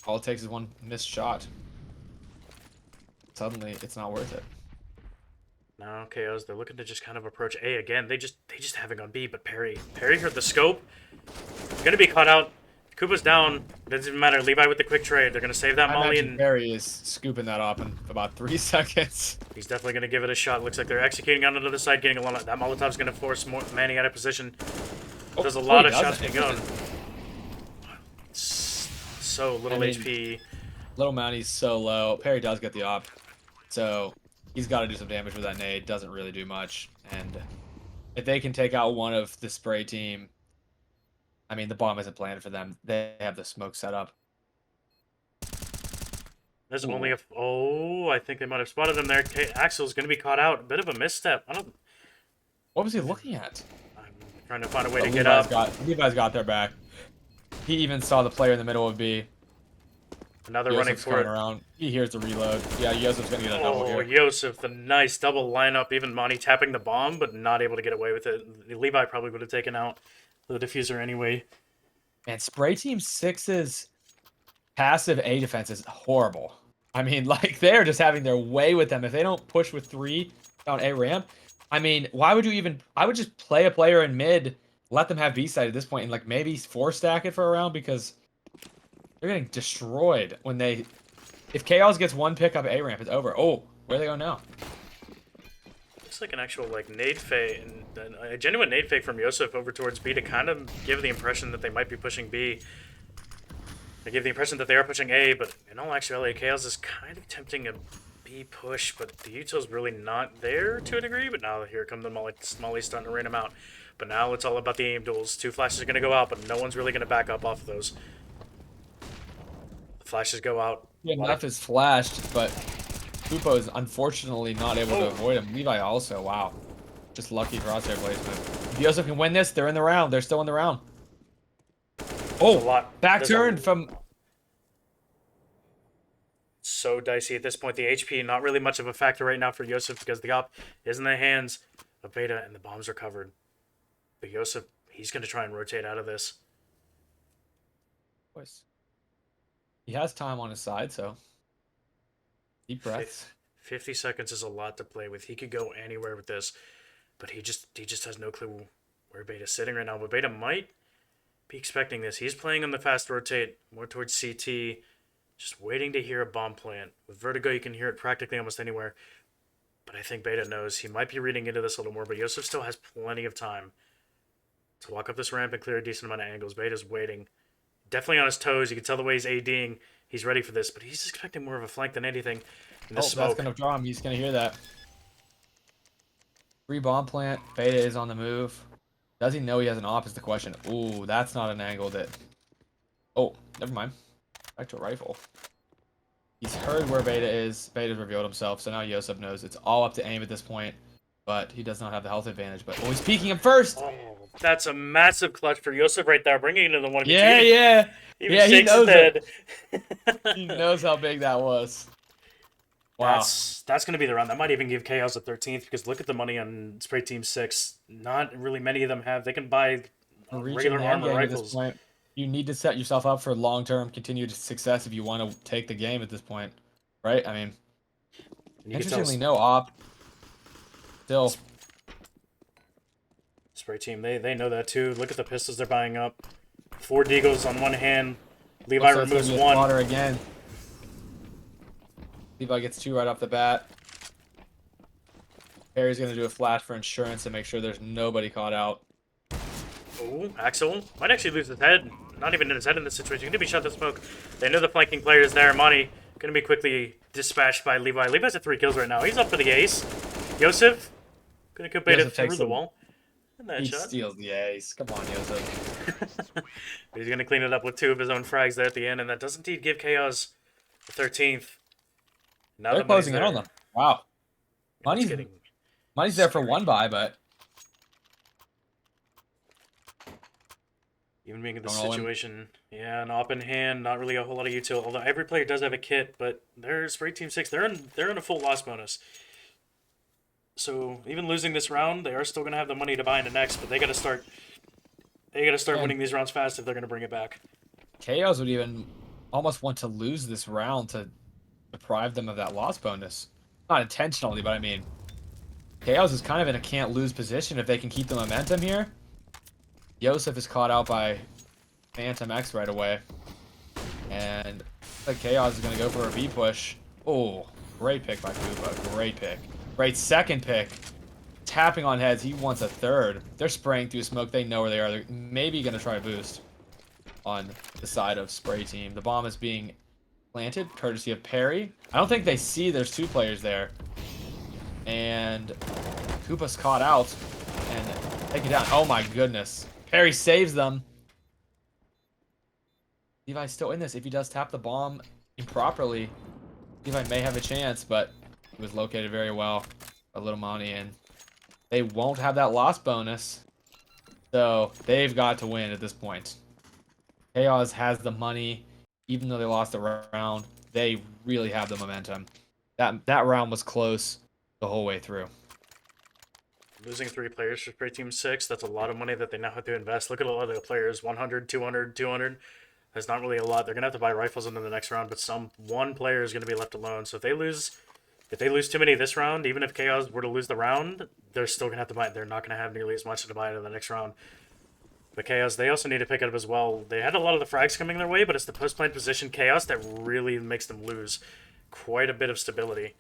All it takes is one missed shot. Suddenly, it's not worth it. Now, KOs, they're looking to just kind of approach A again. They just haven't gone B, but Perry heard the scope. Gonna be caught out. Koopa's down. Doesn't even matter. Levi with the quick trade. They're gonna save that molly, and Perry is scooping that up in about 3 seconds. He's definitely gonna give it a shot. Looks like they're executing on the other side, getting a lot of that Molotov's gonna force Manny out of position. There's a lot of shots being going. So little HP. Little Manny's so low. Perry does get the op, so he's got to do some damage with that nade. Doesn't really do much, and if they can take out one of the spray team, I mean, the bomb isn't planned for them. They have the smoke set up. There's Ooh. only a. Oh, I think they might have spotted him there. Axel's going to be caught out. A bit of a misstep. I don't. What was he looking at? I'm trying to find a way Oh, to get up. Levi's got their back. He even saw the player in the middle of B. Now they're running Yosef's for coming it. around. He hears the reload. Yeah, Yosef's gonna get a double Oh, here. Yosef, the nice double lineup. Even Monty tapping the bomb, but not able to get away with it. Levi probably would have taken out the diffuser anyway. And Spray Team 6's passive A defense is horrible. I mean, like, they're just having their way with them. If they don't push with 3 on A ramp, I mean, why would you even... I would just play a player in mid, let them have B side at this point, and, like, maybe 4-stack it for a round, because they're getting destroyed when they... If Kaoz gets 1 pick up A ramp, it's over. Oh, where are they going now? Looks like an actual like nade fake, and a genuine nade fake from Yosef over towards B to kind of give the impression that they might be pushing B. They give the impression that they are pushing A, but in all actuality, Chaos is kind of tempting a B push, but the util's really not there to a degree. But now here come the Molly's starting to rain them out. But now it's all about the aim duels. 2 flashes are going to go out, but no one's really going to back up off of those. The flashes go out. Yeah, Left is flashed, but Kupo is unfortunately not able to avoid him. Levi also, wow. Just lucky crosshair placement. If Yosef can win this, they're in the round. They're still in the round. Oh, back turn from... So dicey at this point. The HP not really much of a factor right now for Yosef because the op is in the hands of Beta and the bombs are covered. But Yosef, he's going to try and rotate out of this. He has time on his side, so deep breaths. 50 seconds is a lot to play with. He could go anywhere with this, but he just has no clue where Beta's sitting right now. But Beta might be expecting this. He's playing on the fast rotate, more towards CT, just waiting to hear a bomb plant. With Vertigo, you can hear it practically almost anywhere. But I think Beta knows. He might be reading into this a little more, but Yosef still has plenty of time to walk up this ramp and clear a decent amount of angles. Beta's waiting. Definitely on his toes. You can tell the way he's ADing. He's ready for this, but he's expecting more of a flank than anything. That's gonna draw him. He's gonna hear that. 3 bomb plant. Beta is on the move. Does he know he has an op is the question. Ooh, that's not an angle that... Oh, never mind. Back to a rifle. He's heard where Beta is. Beta's revealed himself, so now Yosef knows it's all up to aim at this point. But he does not have the health advantage. But he's peeking him first! Oh, that's a massive clutch for Yosef right there, bringing it into the 1v2. Yeah! He knows it. He knows how big that was. Wow. That's going to be the round. That might even give Chaos a 13th, because look at the money on Spray Team 6. Not really many of them have. They can buy regular armor rifles. You need to set yourself up for long-term continued success if you want to take the game at this point. Right? I mean, interestingly, no op. Still. Spray Team, they know that too. Look at the pistols they're buying up. 4 Deagles on one hand. Levi removes 1. Water again. Levi gets 2 right off the bat. Perry's going to do a flash for insurance to make sure there's nobody caught out. Oh, Axel might actually lose his head. Not even in his head in this situation. Going to be shot to smoke. They know the flanking player is there. Monty going to be quickly dispatched by Levi. Levi's at 3 kills right now. He's up for the ace. Yosef going to complete it through the wall. And that he shot. Steals the ace. Come on, Yosef. He's going to clean it up with 2 of his own frags there at the end, and that does indeed give Chaos the 13th. Now they're closing in on them. Wow. Money's there for 1 buy, but even being in this situation, yeah, an op in hand, not really a whole lot of util. Although every player does have a kit, but they're Spray Team 6. They're in a full loss bonus. So even losing this round, they are still going to have the money to buy into next, but they got to start. They got to start winning these rounds fast if they're going to bring it back. Chaos would even almost want to lose this round to deprive them of that loss bonus. Not intentionally, but I mean, Chaos is kind of in a can't-lose position if they can keep the momentum here. Yosef is caught out by Phantom X right away. And like Chaos is going to go for a B push. Oh, great pick by Koopa. Great pick. Great second pick. Tapping on heads. He wants a third. They're spraying through smoke. They know where they are. They're maybe going to try a boost on the side of Spray Team. The bomb is being planted, courtesy of Perry. I don't think they see there's 2 players there. And Koopa's caught out. And take it down. Oh my goodness. Perry saves them. Levi's still in this. If he does tap the bomb improperly, Levi may have a chance, but he was located very well. A little money, and they won't have that loss bonus. So they've got to win at this point. Kaoz has the money, even though they lost a round. They really have the momentum. That round was close the whole way through. Losing 3 players for Spray Team 6, that's a lot of money that they now have to invest. Look at a lot of the players, 100, 200, 200. That's not really a lot. They're going to have to buy rifles into the next round, but one player is going to be left alone. So if they lose too many this round, even if Chaos were to lose the round, they're still going to have to buy. They're not going to have nearly as much to buy into the next round. But Chaos, they also need to pick it up as well. They had a lot of the frags coming their way, but it's the post-plant position Chaos that really makes them lose quite a bit of stability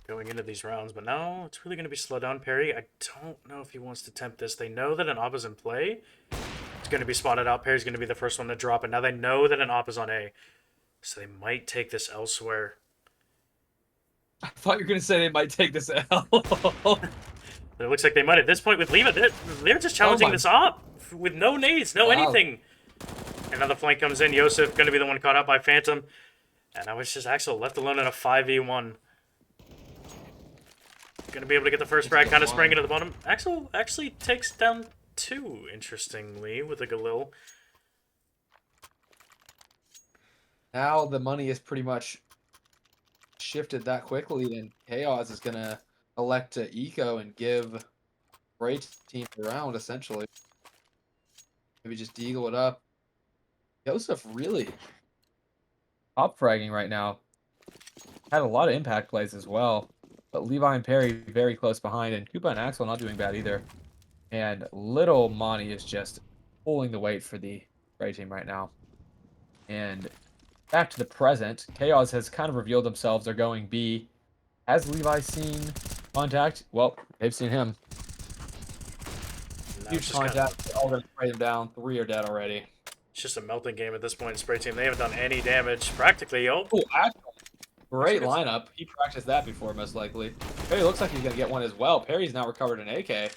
going into these rounds. But now it's really going to be slow down. Perry, I don't know if he wants to tempt this. They know that an op is in play. It's going to be spotted out. Perry's going to be the first one to drop it. Now they know that an op is on A. So they might take this elsewhere. I thought you were going to say they might take this L. It looks like they might at this point with Leva. They're just challenging this op with no nades, no anything. Another flank comes in. Yosef going to be the one caught out by Phantom. And now it's just Axel left alone in a 5v1. Going to be able to get the first frag, kind of spraying into the bottom. Axel actually takes down 2, interestingly, with a Galil. Now the money is pretty much shifted that quickly, and Kaoz is going to elect to eco and give Great Team the round, essentially. Maybe just deagle it up. Joseph really top fragging right now. Had a lot of impact plays as well. But Levi and Perry very close behind, and Koopa and Axel not doing bad either. And little Monty is just pulling the weight for the Great Team right now. And back to the present, Chaos has kind of revealed themselves. They're going B. Has Levi seen contact? Well, they've seen him. Huge contact. They're all going to spray him down. 3 are dead already. It's just a melting game at this point. Spray Team, they haven't done any damage practically. Oh, Axel. Great lineup. He practiced that before, most likely. Perry looks like he's going to get one as well. Perry's now recovered an AK.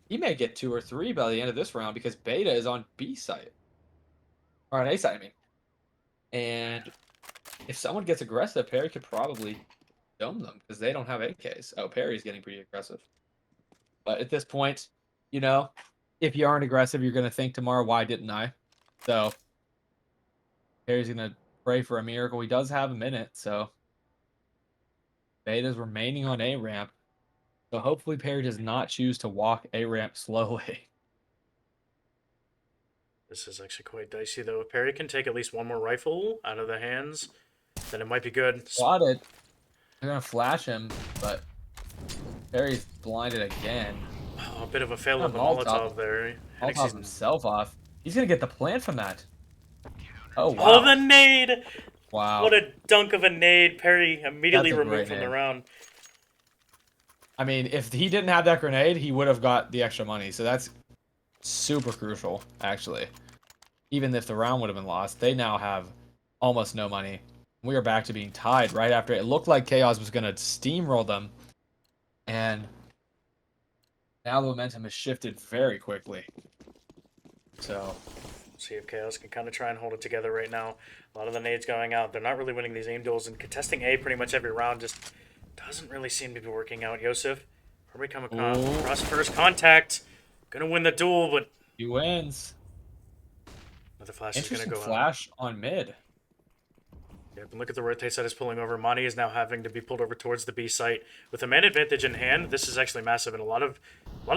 He may get 2 or 3 by the end of this round because Beta is on B site. Or on A site, I mean. And if someone gets aggressive, Perry could probably dome them because they don't have AKs. Oh, Perry's getting pretty aggressive. But at this point, you know, if you aren't aggressive, you're going to think tomorrow, why didn't I? So, Perry's going to pray for a miracle. He does have a minute, so Beta's remaining on A ramp. So hopefully Perry does not choose to walk A ramp slowly. This is actually quite dicey, though. If Perry can take at least one more rifle out of the hands, then it might be good. Spotted. They're going to flash him, but Perry's blinded again. Oh, a bit of a fail on the Molotov there. Molotov himself off. He's going to get the plant from that. Oh, wow. Oh, the nade! Wow. What a dunk of a nade. Perry immediately removed from the round. I mean, if he didn't have that grenade, he would have got the extra money. So that's super crucial, actually. Even if the round would have been lost, they now have almost no money. We are back to being tied right after it looked like Chaos was going to steamroll them. And now the momentum has shifted very quickly. So see if Chaos can kind of try and hold it together right now. A lot of the nades going out. They're not really winning these aim duels, and contesting A pretty much every round just doesn't really seem to be working out. Yosef, are we coming across first contact? Gonna win the duel, but he wins. Another flash is gonna go flash on mid. Yep, and look at the rotate set is pulling over. Monty is now having to be pulled over towards the B site. With a man advantage in hand, this is actually massive, and a lot of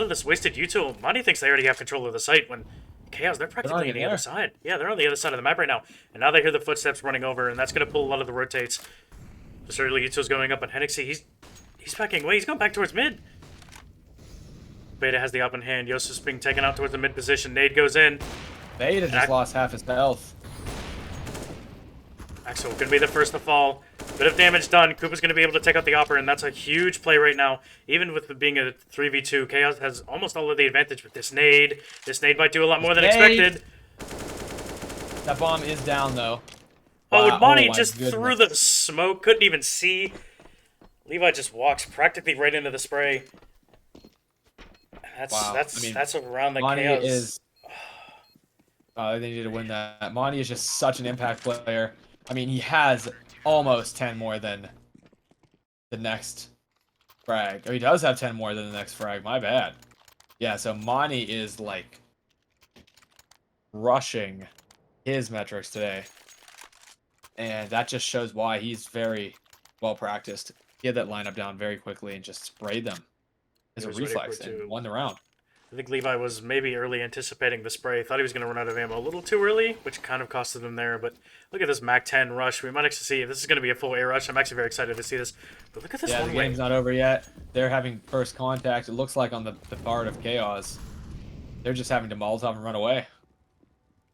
this wasted util. Monty thinks they already have control of the site when Chaos, they're practically on the other side. Yeah, they're on the other side of the map right now. And now they hear the footsteps running over, and that's going to pull a lot of the rotates. This early util's going up, and Hennixy, he's backing away. He's going back towards mid. Beta has the up in hand. Yosef's being taken out towards the mid position. Nade goes in. Beta just lost half his health. Axel going to be the first to fall. Bit of damage done. Koopa's going to be able to take out the Opper, and that's a huge play right now. Even with it being a 3v2, Chaos has almost all of the advantage with this nade. This nade might do a lot more than expected. That bomb is down, though. Oh, and Monty just threw the smoke. Couldn't even see. Levi just walks practically right into the spray. That's around the Chaos. Is... they needed to win that. Monty is just such an impact player. I mean, he has almost 10 more than the next frag. Oh, he does have 10 more than the next frag. My bad. Yeah, so Monty is like rushing his metrics today. And that just shows why he's very well practiced. He had that lineup down very quickly and just sprayed them as He a was ready for reflex it and to. won the round. I think Levi was maybe early anticipating the spray. Thought he was going to run out of ammo a little too early, which kind of costed him there. But look at this Mac 10 rush. We might actually see if this is going to be a full air rush. I'm actually very excited to see this. But look at this Yeah, one the way. game's not over yet. They're having first contact. It looks like on the part of Kaoz. They're just having to Molotov and run away.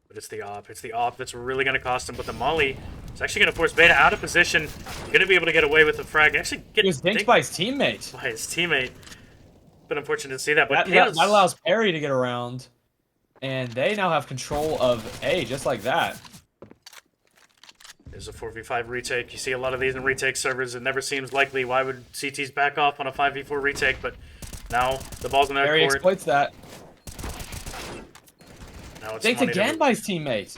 But it's the op. It's the op that's really going to cost him. But the molly is actually going to force Beta out of position. Going to be able to get away with the frag. Actually get He was dinked by his teammate. by his teammate. Been unfortunate to see that. But That allows Perry to get around. And they now have control of A, just like that. There's a 4v5 retake. You see a lot of these in retake servers. It never seems likely. Why would CTs back off on a 5v4 retake? But now the ball's in their Perry court. exploits that. Now it's Dinked money again by his teammate.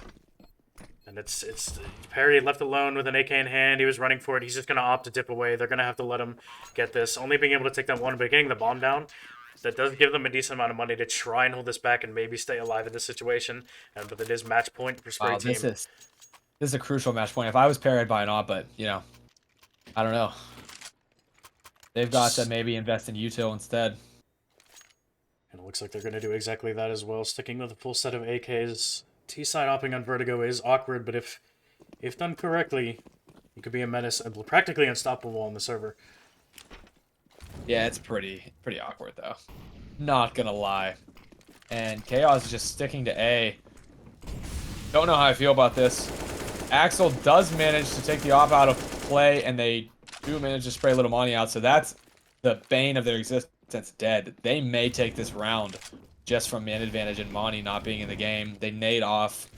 And it's Perry left alone with an AK in hand. He was running for it. He's just going to opt to dip away. They're going to have to let him get this. Only being able to take that one, but getting the bomb down, that does give them a decent amount of money to try and hold this back and maybe stay alive in this situation. But it is match point for Spray Wow, Team. this is a crucial match point. If I was Perry, I'd buy an op, but, you know, I don't know. They've got to maybe invest in util instead. And it looks like they're going to do exactly that as well. Sticking with a full set of AKs. T-side hopping on Vertigo is awkward, but if done correctly, you could be a menace and practically unstoppable on the server. Yeah, it's pretty awkward, though. Not gonna lie. And Chaos is just sticking to A. Don't know how I feel about this. Axel does manage to take the op out of play, and they do manage to spray Little Monty out, so that's the bane of their existence dead. They may take this round just from man advantage and Monty not being in the game. They nade off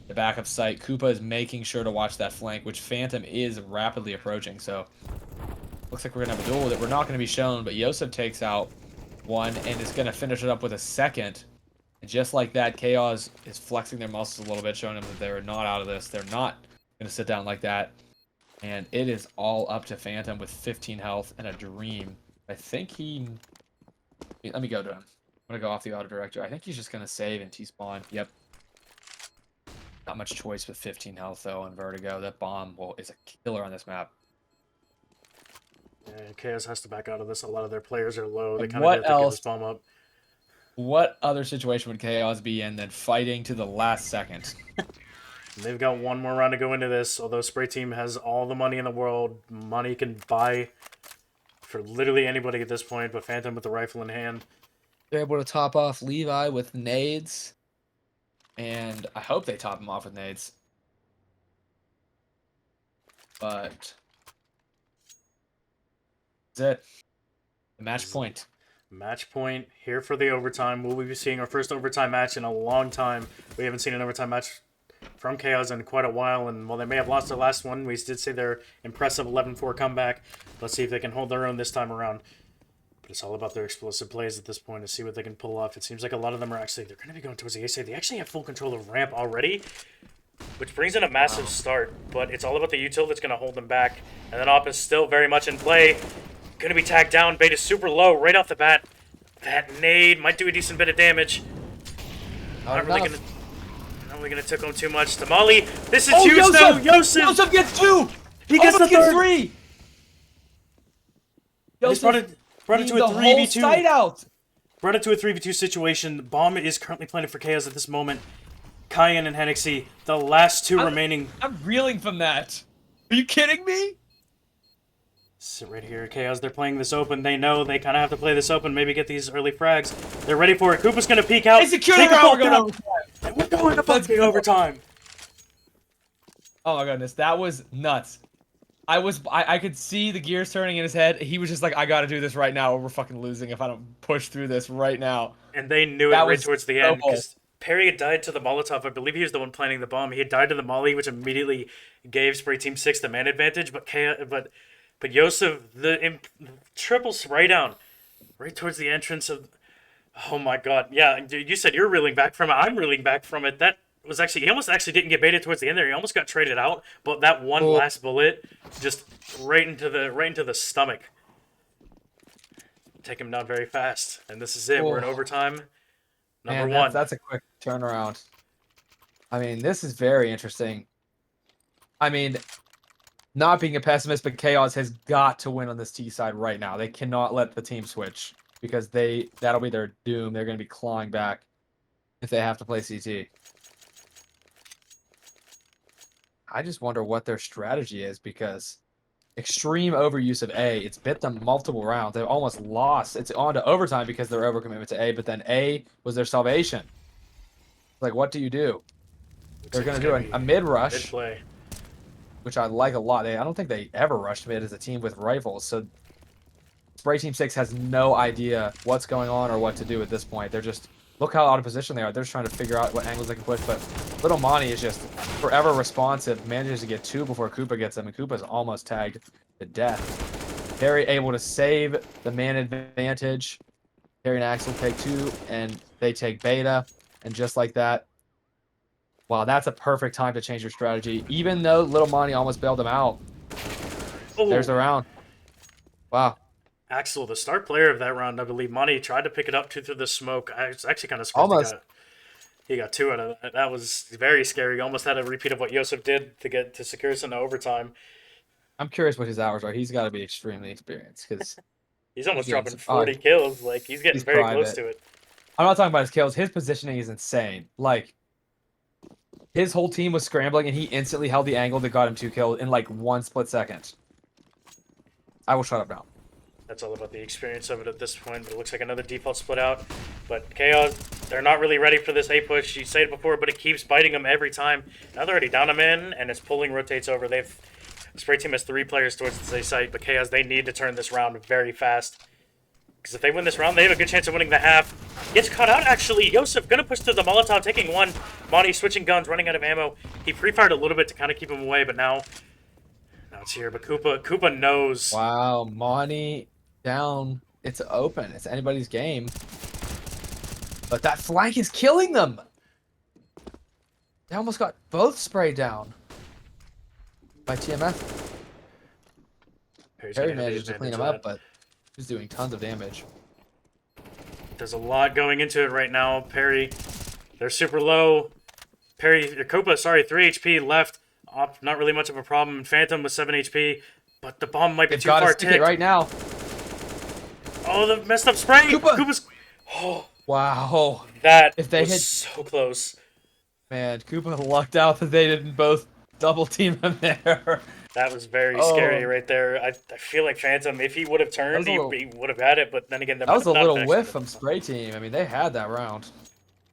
the backup site. Koopa is making sure to watch that flank, which Phantom is rapidly approaching, so looks like we're going to have a duel that we're not going to be shown, but Yosef takes out one and is going to finish it up with a second. And just like that, Chaos is flexing their muscles a little bit, showing them that they're not out of this. They're not going to sit down like that. And it is all up to Phantom with 15 health and a dream. I think he... Let me go to him. I'm going to go off the auto director. I think he's just going to save and T-spawn. Yep. Not much choice with 15 health, though, on Vertigo. That bomb is a killer on this map. Yeah, Chaos has to back out of this. A lot of their players are low. They And kind of have to give this bomb up. What other situation would Chaos be in than fighting to the last second? They've got one more round to go into this. Although Spray Team has all the money in the world, money can buy for literally anybody at this point. But Phantom with the rifle in hand, They're able to top off Levi with nades, and I hope they top him off with nades. But that's it. The match point. match point here for the overtime. Will we be seeing our first overtime match in a long time? We haven't seen an overtime match from Kaoz in quite a while, and while they may have lost their last one, we did see their impressive 11-4 comeback. Let's see if they can hold their own this time around. But it's all about their explosive plays at this point to see what they can pull off. It seems like a lot of them are actually, they're going to be going towards the ESEA. They actually have full control of ramp already, which brings in a massive start, but it's all about the util that's going to hold them back. And then Op is still very much in play. Going to be tagged down. Beta's super low right off the bat. That nade might do a decent bit of damage. Not really going to take home too much. Tamale, this is huge though. Yosef gets two. He gets the third. Three. Yosef brought it to a 3v2. Site out. Brought it to a 3v2 situation. Bomb is currently planted for Chaos at this moment. Cayenne and Hennixy, the last two remaining. I'm reeling from that. Are you kidding me? Sit right here, Chaos. They're playing this open. They know they kind of have to play this open. Maybe get these early frags. They're ready for it. Koopa's going to peek out. Hey, secure the round. We're going to fucking overtime. Oh my goodness, that was nuts. I could see the gears turning in his head. He was just like, I gotta do this right now or we're fucking losing if I don't push through this right now. And they knew it right towards the end because Perry had died to the Molotov. I believe he was the one planting the bomb. He had died to the Molly, which immediately gave Spray Team 6 the man advantage. But Yosef, the triple spray down right towards the entrance of... Oh my god. Yeah, dude, you said you're reeling back from it. I'm reeling back from it. was actually he almost actually didn't get baited towards the end there. He almost got traded out, but that one Oh. last bullet just right into the stomach. Take him down very fast, and this is it. We're in Oh. overtime. Number Man, one. that's a quick turnaround. I mean, this is very interesting. I mean, not being a pessimist, but Chaos has got to win on this T side right now. They cannot let the team switch because that'll be their doom. They're going to be clawing back if they have to play CT. I just wonder what their strategy is because extreme overuse of A, it's bit them multiple rounds. They've almost lost. It's on to overtime because they're overcommitment to A, but then A was their salvation. Like, what do you do? They're going to do a mid rush. Mid play. Which I like a lot. I don't think they ever rushed mid as a team with rifles. So Spray Team 6 has no idea what's going on or what to do at this point. They're just, look how out of position they are. They're just trying to figure out what angles they can push. But Little Monty is just forever responsive, manages to get 2 before Koopa gets them, and Koopa's almost tagged to death. Perry able to save the man advantage. Perry and Axel take 2, and they take beta. And just like that, wow, that's a perfect time to change your strategy. Even though Little Monty almost bailed him out. Oh. There's the round. Wow. Axel, the star player of that round, I believe. Monty tried to pick it up through the smoke. I was actually kind of surprised he got 2 out of that. That was very scary. Almost had a repeat of what Yosef did to secure us into overtime. I'm curious what his hours are. He's got to be extremely experienced because he's almost dropping 40 kills. Like, he's getting very close to it. I'm not talking about his kills. His positioning is insane. Like, his whole team was scrambling, and he instantly held the angle that got him 2 kills in like 1 split second. I will shut up now. That's all about the experience of it at this point. But it looks like another default split out. But Kaoz, they're not really ready for this A push. You said it before, but it keeps biting them every time. Now they're already down a man, and his pulling rotates over. Spray Team has 3 players towards the A site, but Kaoz, they need to turn this round very fast. Because if they win this round, they have a good chance of winning the half. Gets caught out, actually. Yosef gonna push to the Molotov, taking 1. Monty switching guns, running out of ammo. He pre-fired a little bit to kind of keep him away, but now it's here. But Koopa knows. Wow, Monty down. It's open. It's anybody's game. But that flank is killing them. They almost got both sprayed down by TMF. Perry managed to clean him up, but he's doing tons of damage. There's a lot going into it right now. Perry, they're super low. Koopa, 3 HP left. Not really much of a problem. Phantom with 7 HP, but the bomb might be too far ticked. Right now. Oh, the messed up spray. Koopa's. Oh, wow. That if they was hit so close. Man, Koopa lucked out that they didn't both double team him there. That was very scary right there. I feel like Phantom, if he would have turned, he would have had it. But then again, that was a little whiff from Spray Team. I mean, they had that round.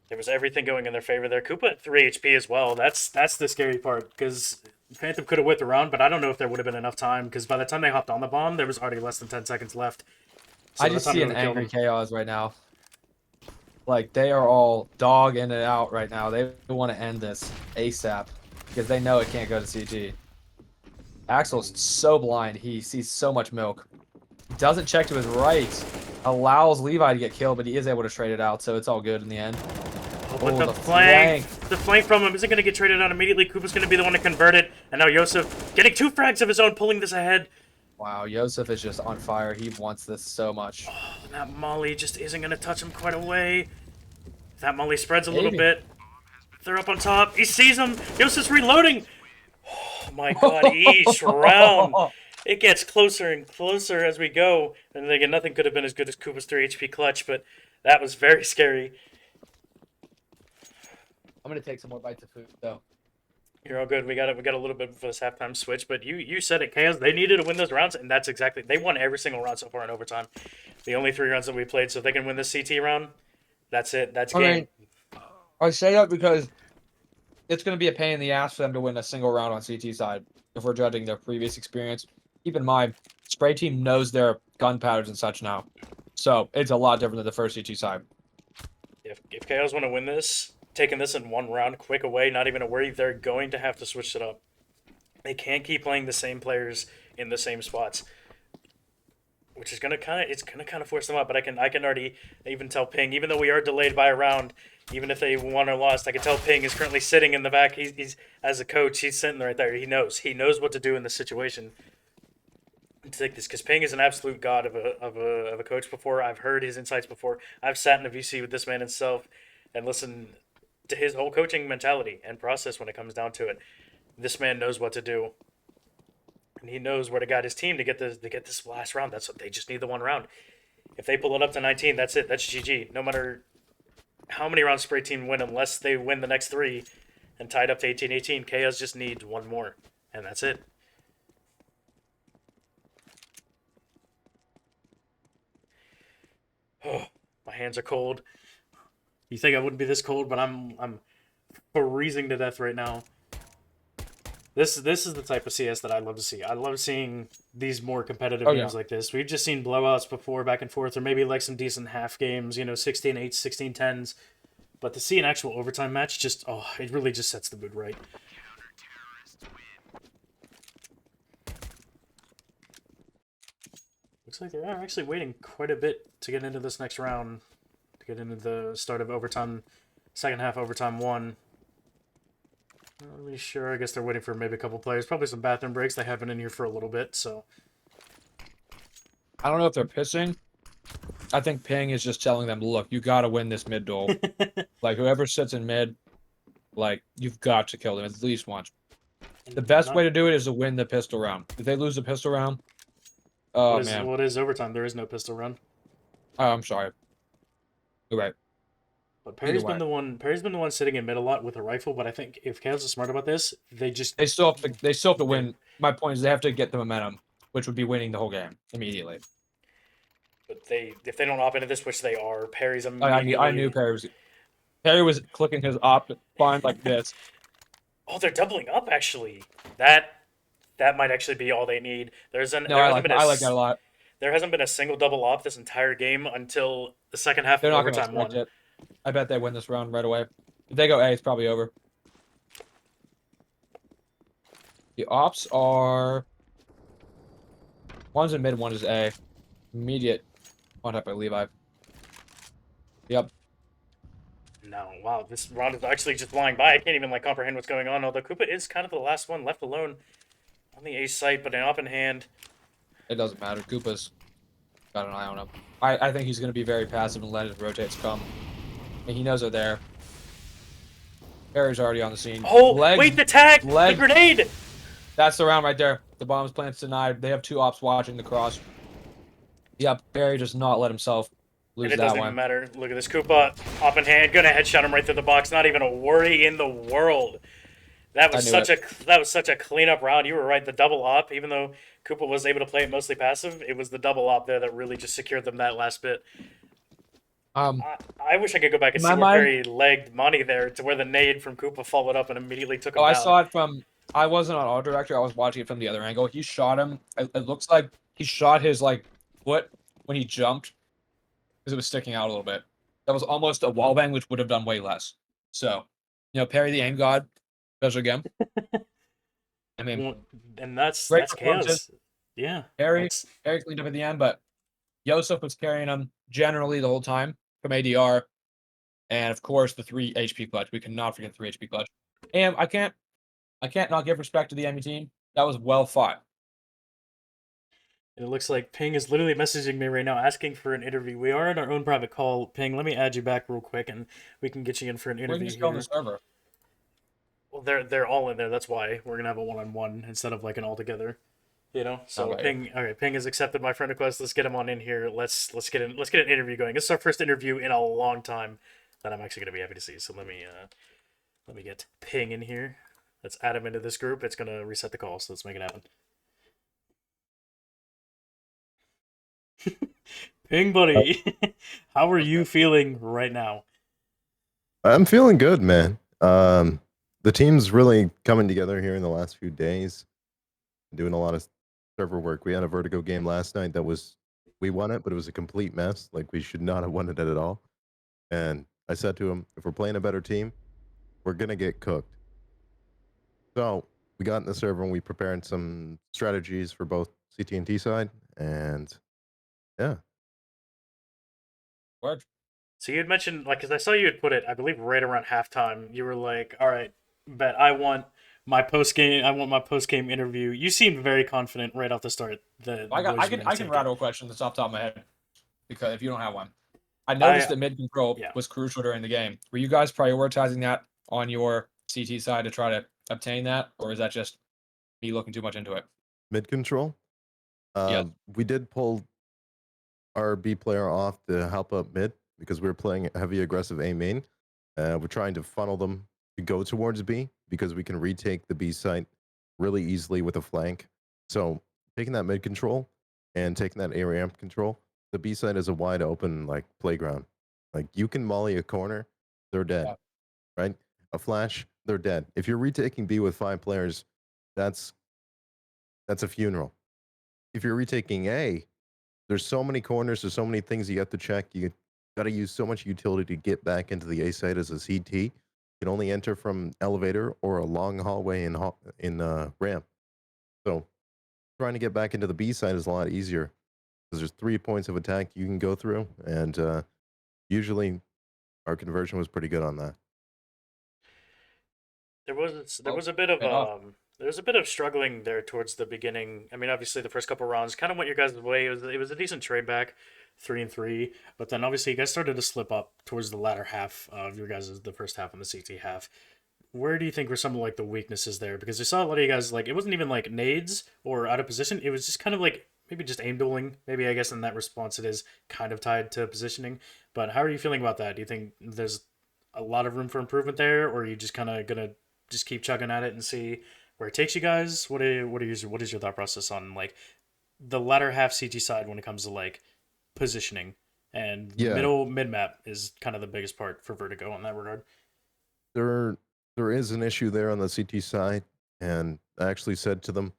There was everything going in their favor there. Koopa at 3 HP as well. That's the scary part, because Phantom could have whipped around, but I don't know if there would have been enough time, because by the time they hopped on the bomb, there was already less than 10 seconds left. So I just see an angry Chaos right now. Like, they are all dog in and out right now. They want to end this ASAP, because they know it can't go to CT. Axel's so blind. He sees so much milk. He doesn't check to his right. Allows Levi to get killed, but he is able to trade it out, so it's all good in the end. But the flank from him isn't going to get traded out immediately. Koopa's going to be the one to convert it. And now Yosef getting 2 frags of his own, pulling this ahead. Wow, Yosef is just on fire. He wants this so much. Oh, that molly just isn't going to touch him quite away. That molly spreads a little bit. They're up on top. He sees him. Yosef's reloading. Oh my god, each round. It gets closer and closer as we go. And again, nothing could have been as good as Koopa's 3 HP clutch, but that was very scary. I'm gonna take some more bites of food though. You're all good. We got a little bit for this halftime switch, but you said it, Kaoz. They needed to win those rounds, and that's exactly. They won every single round so far in overtime. The only 3 rounds that we played, so if they can win this CT round, that's it. That's game. I say that because it's gonna be a pain in the ass for them to win a single round on CT side if we're judging their previous experience. Keep in mind, Spray Team knows their gun patterns and such now, so it's a lot different than the first CT side. If Kaoz want to win this, taking this in 1 round, quick away, not even a worry, they're going to have to switch it up. They can't keep playing the same players in the same spots, which is gonna kind of force them up. But I can already even tell Ping, even though we are delayed by a round, Even if they won or lost, I can tell Ping is currently sitting in the back. He's as a coach, he's sitting right there. He knows what to do in this situation to take this because Ping is an absolute god of a coach. Before I've heard his insights before, I've sat in a VC with this man himself and listened to his whole coaching mentality and process when it comes down to it. This man knows what to do, and he knows where to guide his team to get this last round. That's what they just need, the one round. If they pull it up to 19, that's it. That's GG. No matter how many rounds Spray Team win, unless they win the next three and tied up to 18-18, Kaoz just needs one more, and that's it. Oh, my hands are cold. You think I wouldn't be this cold, but I'm freezing to death right now. This is the type of CS that I love to see. I love seeing these more competitive games like this. We've just seen blowouts before, back and forth, or maybe like some decent half games, 16-8, 16-10s. But to see an actual overtime match, just it really just sets the mood right. Looks like they are actually waiting quite a bit to get into this next round, to get into the start of overtime, second half overtime one. Not really sure. I guess they're waiting for maybe a couple players. Probably some bathroom breaks. They have been in here for a little bit, so. I don't know if they're pissing. I think Ping is just telling them, look, you got to win this mid duel. Like, whoever sits in mid, like, you've got to kill them at least once. The best way to do it is to win the pistol round. If they lose the pistol round, man. What is overtime? There is no pistol run. Oh, I'm sorry. You're right. But Perry's been the one sitting in mid a lot with a rifle. But I think if Kaoz is smart about this, they still have to win. My point is they have to get the momentum, which would be winning the whole game immediately. But if they don't opt into this, which they are, Perry's immediately. I knew Perry was clicking his opt bind like this. Oh, they're doubling up actually. That might actually be all they need. I like that a lot. There hasn't been a single double op this entire game until the second half of overtime one. It. I bet they win this round right away. If they go A, it's probably over. The ops are... One's in mid, one is A. Immediate. One up by Levi. Yep. No, wow, this round is actually just flying by. I can't even comprehend what's going on. Although Koopa is kind of the last one left alone on the A site, but an op in hand. It doesn't matter. Koopa's got an eye on him. I think he's going to be very passive and let his rotates come. And he knows they're there. Perry's already on the scene. Oh, wait, the tag! The grenade! That's the round right there. The bomb's plants denied. They have two ops watching the cross. Yep, Perry does not let himself lose that one. It doesn't even matter. Look at this. Koopa, op in hand, gonna headshot him right through the box. Not even a worry in the world. That was such a cleanup round. You were right. The double op, even though Koopa was able to play it mostly passive, it was the double op there that really just secured them that last bit. I wish I could go back and see where Perry legged Money there to where the nade from Koopa followed up and immediately took him down. I saw it from... I wasn't on auto director. I was watching it from the other angle. He shot him. It looks like he shot his foot when he jumped because it was sticking out a little bit. That was almost a wallbang, which would have done way less. So, Perry the aim god does it again. I mean, and that's Kaoz. Yeah, Perry cleaned up at the end, but Yosef was carrying him generally the whole time from ADR, and of course the 3 HP clutch. We cannot forget 3 HP clutch. And I can't not give respect to the enemy team. That was well fought. It looks like Ping is literally messaging me right now asking for an interview. We are in our own private call. Ping, let me add you back real quick, and we can get you in for an interview. We can just go on the server. Well, they're all in there. That's why we're gonna have a one-on-one instead of an all-together. So okay. Ping. All right, Ping has accepted my friend request. Let's get him on in here. Let's get an interview going. This is our first interview in a long time that I'm actually gonna be happy to see. So let me get Ping in here. Let's add him into this group. It's gonna reset the call. So let's make it happen. Ping buddy, how are you feeling right now? I'm feeling good, man. The team's really coming together here in the last few days. Doing a lot of server work. We had a Vertigo game last night we won it, but it was a complete mess. We should not have won it at all. And I said to him, if we're playing a better team, we're gonna get cooked. So we got in the server and we prepared some strategies for both CT and T side, and yeah. Worked. So you had mentioned, like, because I saw you had put it, I believe, right around halftime. You were like, "All right, bet I want my post game. I want my post game interview." You seemed very confident right off the start. The I got boys were going I to can take it. rattle a question that's off the top of my head because if you don't have one. I noticed I that mid control Yeah. was crucial during the game. Were you guys prioritizing that on your CT side to try to obtain that, or is that just me looking too much into it? Mid control. Yes. We did pull our B player off to help up mid because we were playing heavy aggressive A main. We're trying to funnel them to go towards B because we can retake the B site really easily with a flank. So taking that mid control and taking that A ramp control, the B side is a wide open like playground. Like you can molly a corner, they're dead, Yeah. right? A flash, they're dead. If you're retaking B with 5 players, that's that's a funeral. If you're retaking A, there's so many corners, there's so many things you have to check. You got to use so much utility to get back into the A site as a CT. You can only enter from elevator or a long hallway in ramp. So trying to get back into the B side is a lot easier because there's 3 points of attack you can go through, and usually our conversion was pretty good on that. There Oh, was a bit of paid off. struggling there towards the beginning. I mean, obviously the first couple rounds kind of went your guys' way. It was a decent trade back, 3-3. But then obviously you guys started to slip up towards the latter half of your guys' the first half and the CT half. Where do you think were some of like the weaknesses there? Because I saw a lot of you guys like it wasn't even like nades or out of position. It was just kind of like maybe just aim dueling. Maybe I guess in that response it is kind of tied to positioning. But how are you feeling about that? Do you think there's a lot of room for improvement there, or are you just kind of gonna just keep chugging at it and see where it takes you guys? What is your thought process on like the latter half CT side when it comes to like positioning and Yeah, middle mid map is kind of the biggest part for Vertigo in that regard. there there is an issue there on the CT side, and I actually said to them,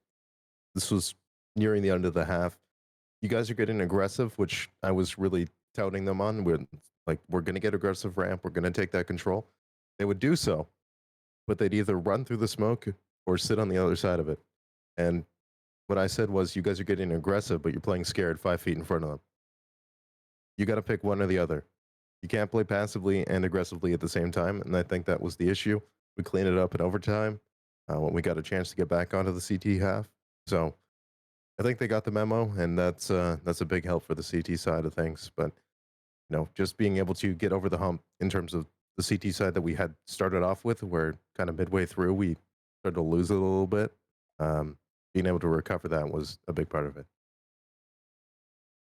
this was nearing the end of the half. You guys are getting aggressive, which I was really touting them on. We're gonna get aggressive ramp, we're gonna take that control. They would do so, but they'd either run through the smoke or sit on the other side of it. And what I said was, you guys are getting aggressive, but you're playing scared 5 feet in front of them. You got to pick one or the other. You can't play passively and aggressively at the same time, and I think that was the issue. We cleaned it up in overtime when we got a chance to get back onto the CT half. So I think they got the memo, and that's a big help for the CT side of things. But just being able to get over the hump in terms of the CT side that we had started off with, where kind of midway through we started to lose it a little bit. Being able to recover that was a big part of it.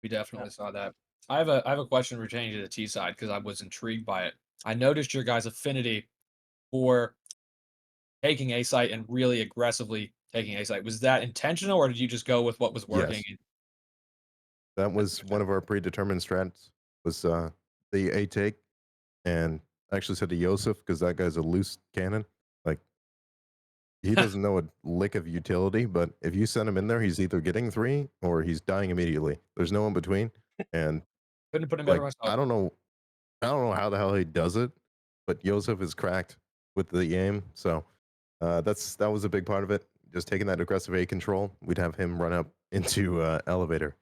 We definitely saw that. I have a question pertaining to the T side because I was intrigued by it. I noticed your guys' affinity for taking A site and really aggressively taking A site. Was that intentional, or did you just go with what was working? Yes, that That's was one interesting. of our predetermined strats. Was the A take, and I actually said to Yosef, because that guy's a loose cannon. Like, he doesn't know a lick of utility, but if you send him in there, he's either getting 3 or he's dying immediately. There's no in between. And Couldn't put it better like, myself. I don't know how the hell he does it, but Yosef is cracked with the aim. So that was a big part of it. Just taking that aggressive A control, we'd have him run up into elevator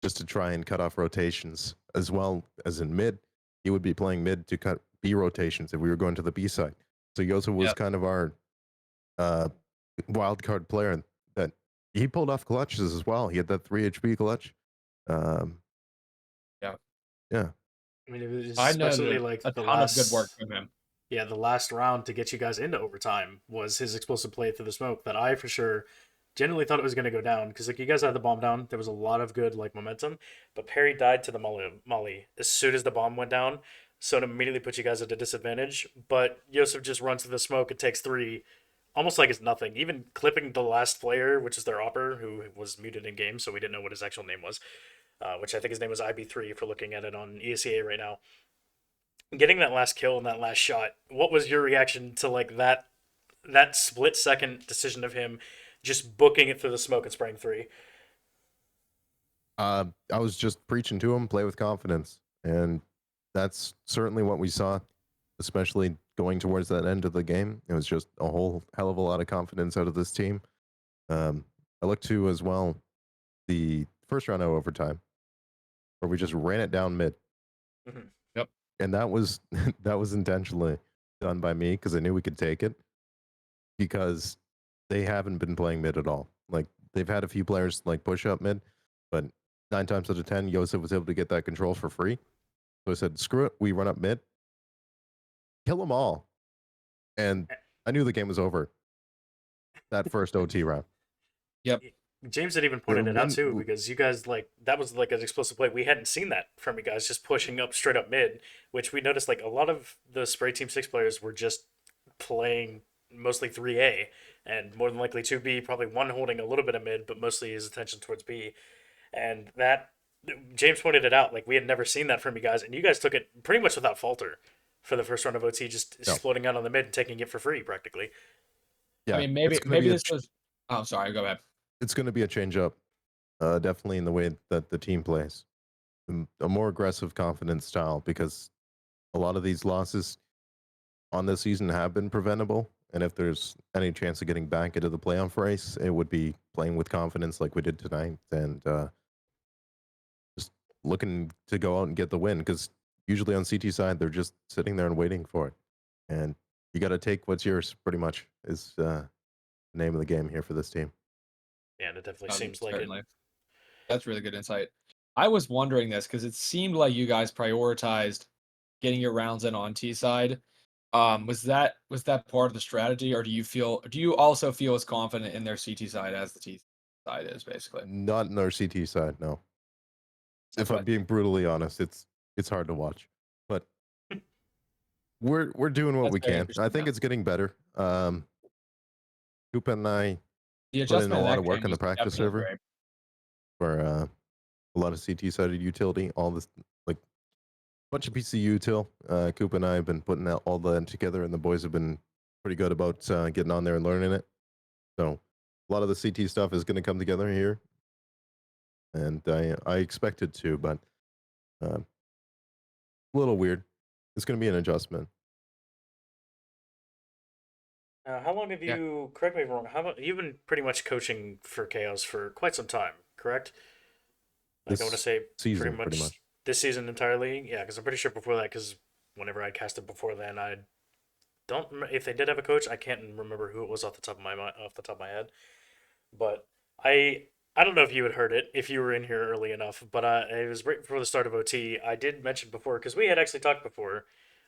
just to try and cut off rotations, as well as in mid. He would be playing mid to cut B rotations if we were going to the B side. So Yosef was Yeah, kind of our uh, wild card player that he pulled off clutches as well. He had that 3 HP clutch. Um, yeah. yeah, I mean, it was I especially noted like a ton of good work from him. the last round to get you guys into overtime was his explosive play through the smoke that I for sure genuinely thought it was going to go down because like you guys had the bomb down, there was a lot of good like momentum, but Perry died to the molly as soon as the bomb went down, so it immediately put you guys at a disadvantage. But Yosef just runs to the smoke and takes 3, almost like it's nothing. Even clipping the last player, which is their opper, who was muted in game, so we didn't know what his actual name was, which I think his name was IB3 if we're looking at it on ESEA right now. Getting that last kill and that last shot, what was your reaction to like that split second decision of him just booking it through the smoke and spraying 3? I was just preaching to him, play with confidence, and that's certainly what we saw, especially going towards that end of the game. It was just a whole hell of a lot of confidence out of this team. I looked to as well the first round of overtime, where we just ran it down mid. Mm-hmm. and that was that was intentionally done by me because I knew we could take it because they haven't been playing mid at all. Like they've had a few players like push up mid, but 9 times out of 10, Yosef was able to get that control for free. So I said, screw it, we run up mid, kill them all, and I knew the game was over. That first OT round. Yep. James had even We're pointed it out too, win- because you guys like that was like an explosive play. We hadn't seen that from you guys, just pushing up straight up mid, which we noticed like a lot of the Spray Team 6 players were just playing mostly 3A and more than likely 2B, probably one holding a little bit of mid, but mostly his attention towards B. And that James pointed it out, like we had never seen that from you guys, and you guys took it pretty much without falter for the first round of OT, just No. exploding out on the mid and taking it for free practically. Yeah, I mean, maybe it's gonna be this was. Oh, sorry. Go ahead. it's going to be a change up, definitely in the way that the team plays. A more aggressive, confident style because a lot of these losses on this season have been preventable. And if there's any chance of getting back into the playoff race, it would be playing with confidence like we did tonight and just looking to go out and get the win. Because usually on CT side, they're just sitting there and waiting for it. And you got to take what's yours, pretty much, is the name of the game here for this team. Yeah, and it definitely seems like Certainly. it. That's really good insight. I was wondering this because it seemed like you guys prioritized getting your rounds in on T side. Was that part of the strategy, or do you also feel as confident in their CT side as the T side is basically? Not in our CT side, no. That's If I'm what being brutally honest, it's hard to watch, but we're doing what that's we very can. I interesting. think Though. it's getting better. Koopa and I The put in adjustment a of lot that of work game on the was practice definitely server great. for a lot of CT sided utility. All this like bunch of PC util. Koopa and I have been putting out all that together, and the boys have been pretty good about getting on there and learning it. So a lot of the CT stuff is going to come together here, and I expect it to, but a little weird. It's going to be an adjustment. How long have Yeah. you? Correct me if I'm wrong. How about you've been pretty much coaching for Chaos for quite some time, correct? Like I want to This say, pretty season, pretty much much. this season entirely. Yeah, because I'm pretty sure before that, because whenever I casted before then, I don't if they did have a coach. I can't remember who it was off the top of off the top of my head. But I I don't know if you had heard it if you were in here early enough. But it was right before the start of OT. I did mention before because we had actually talked before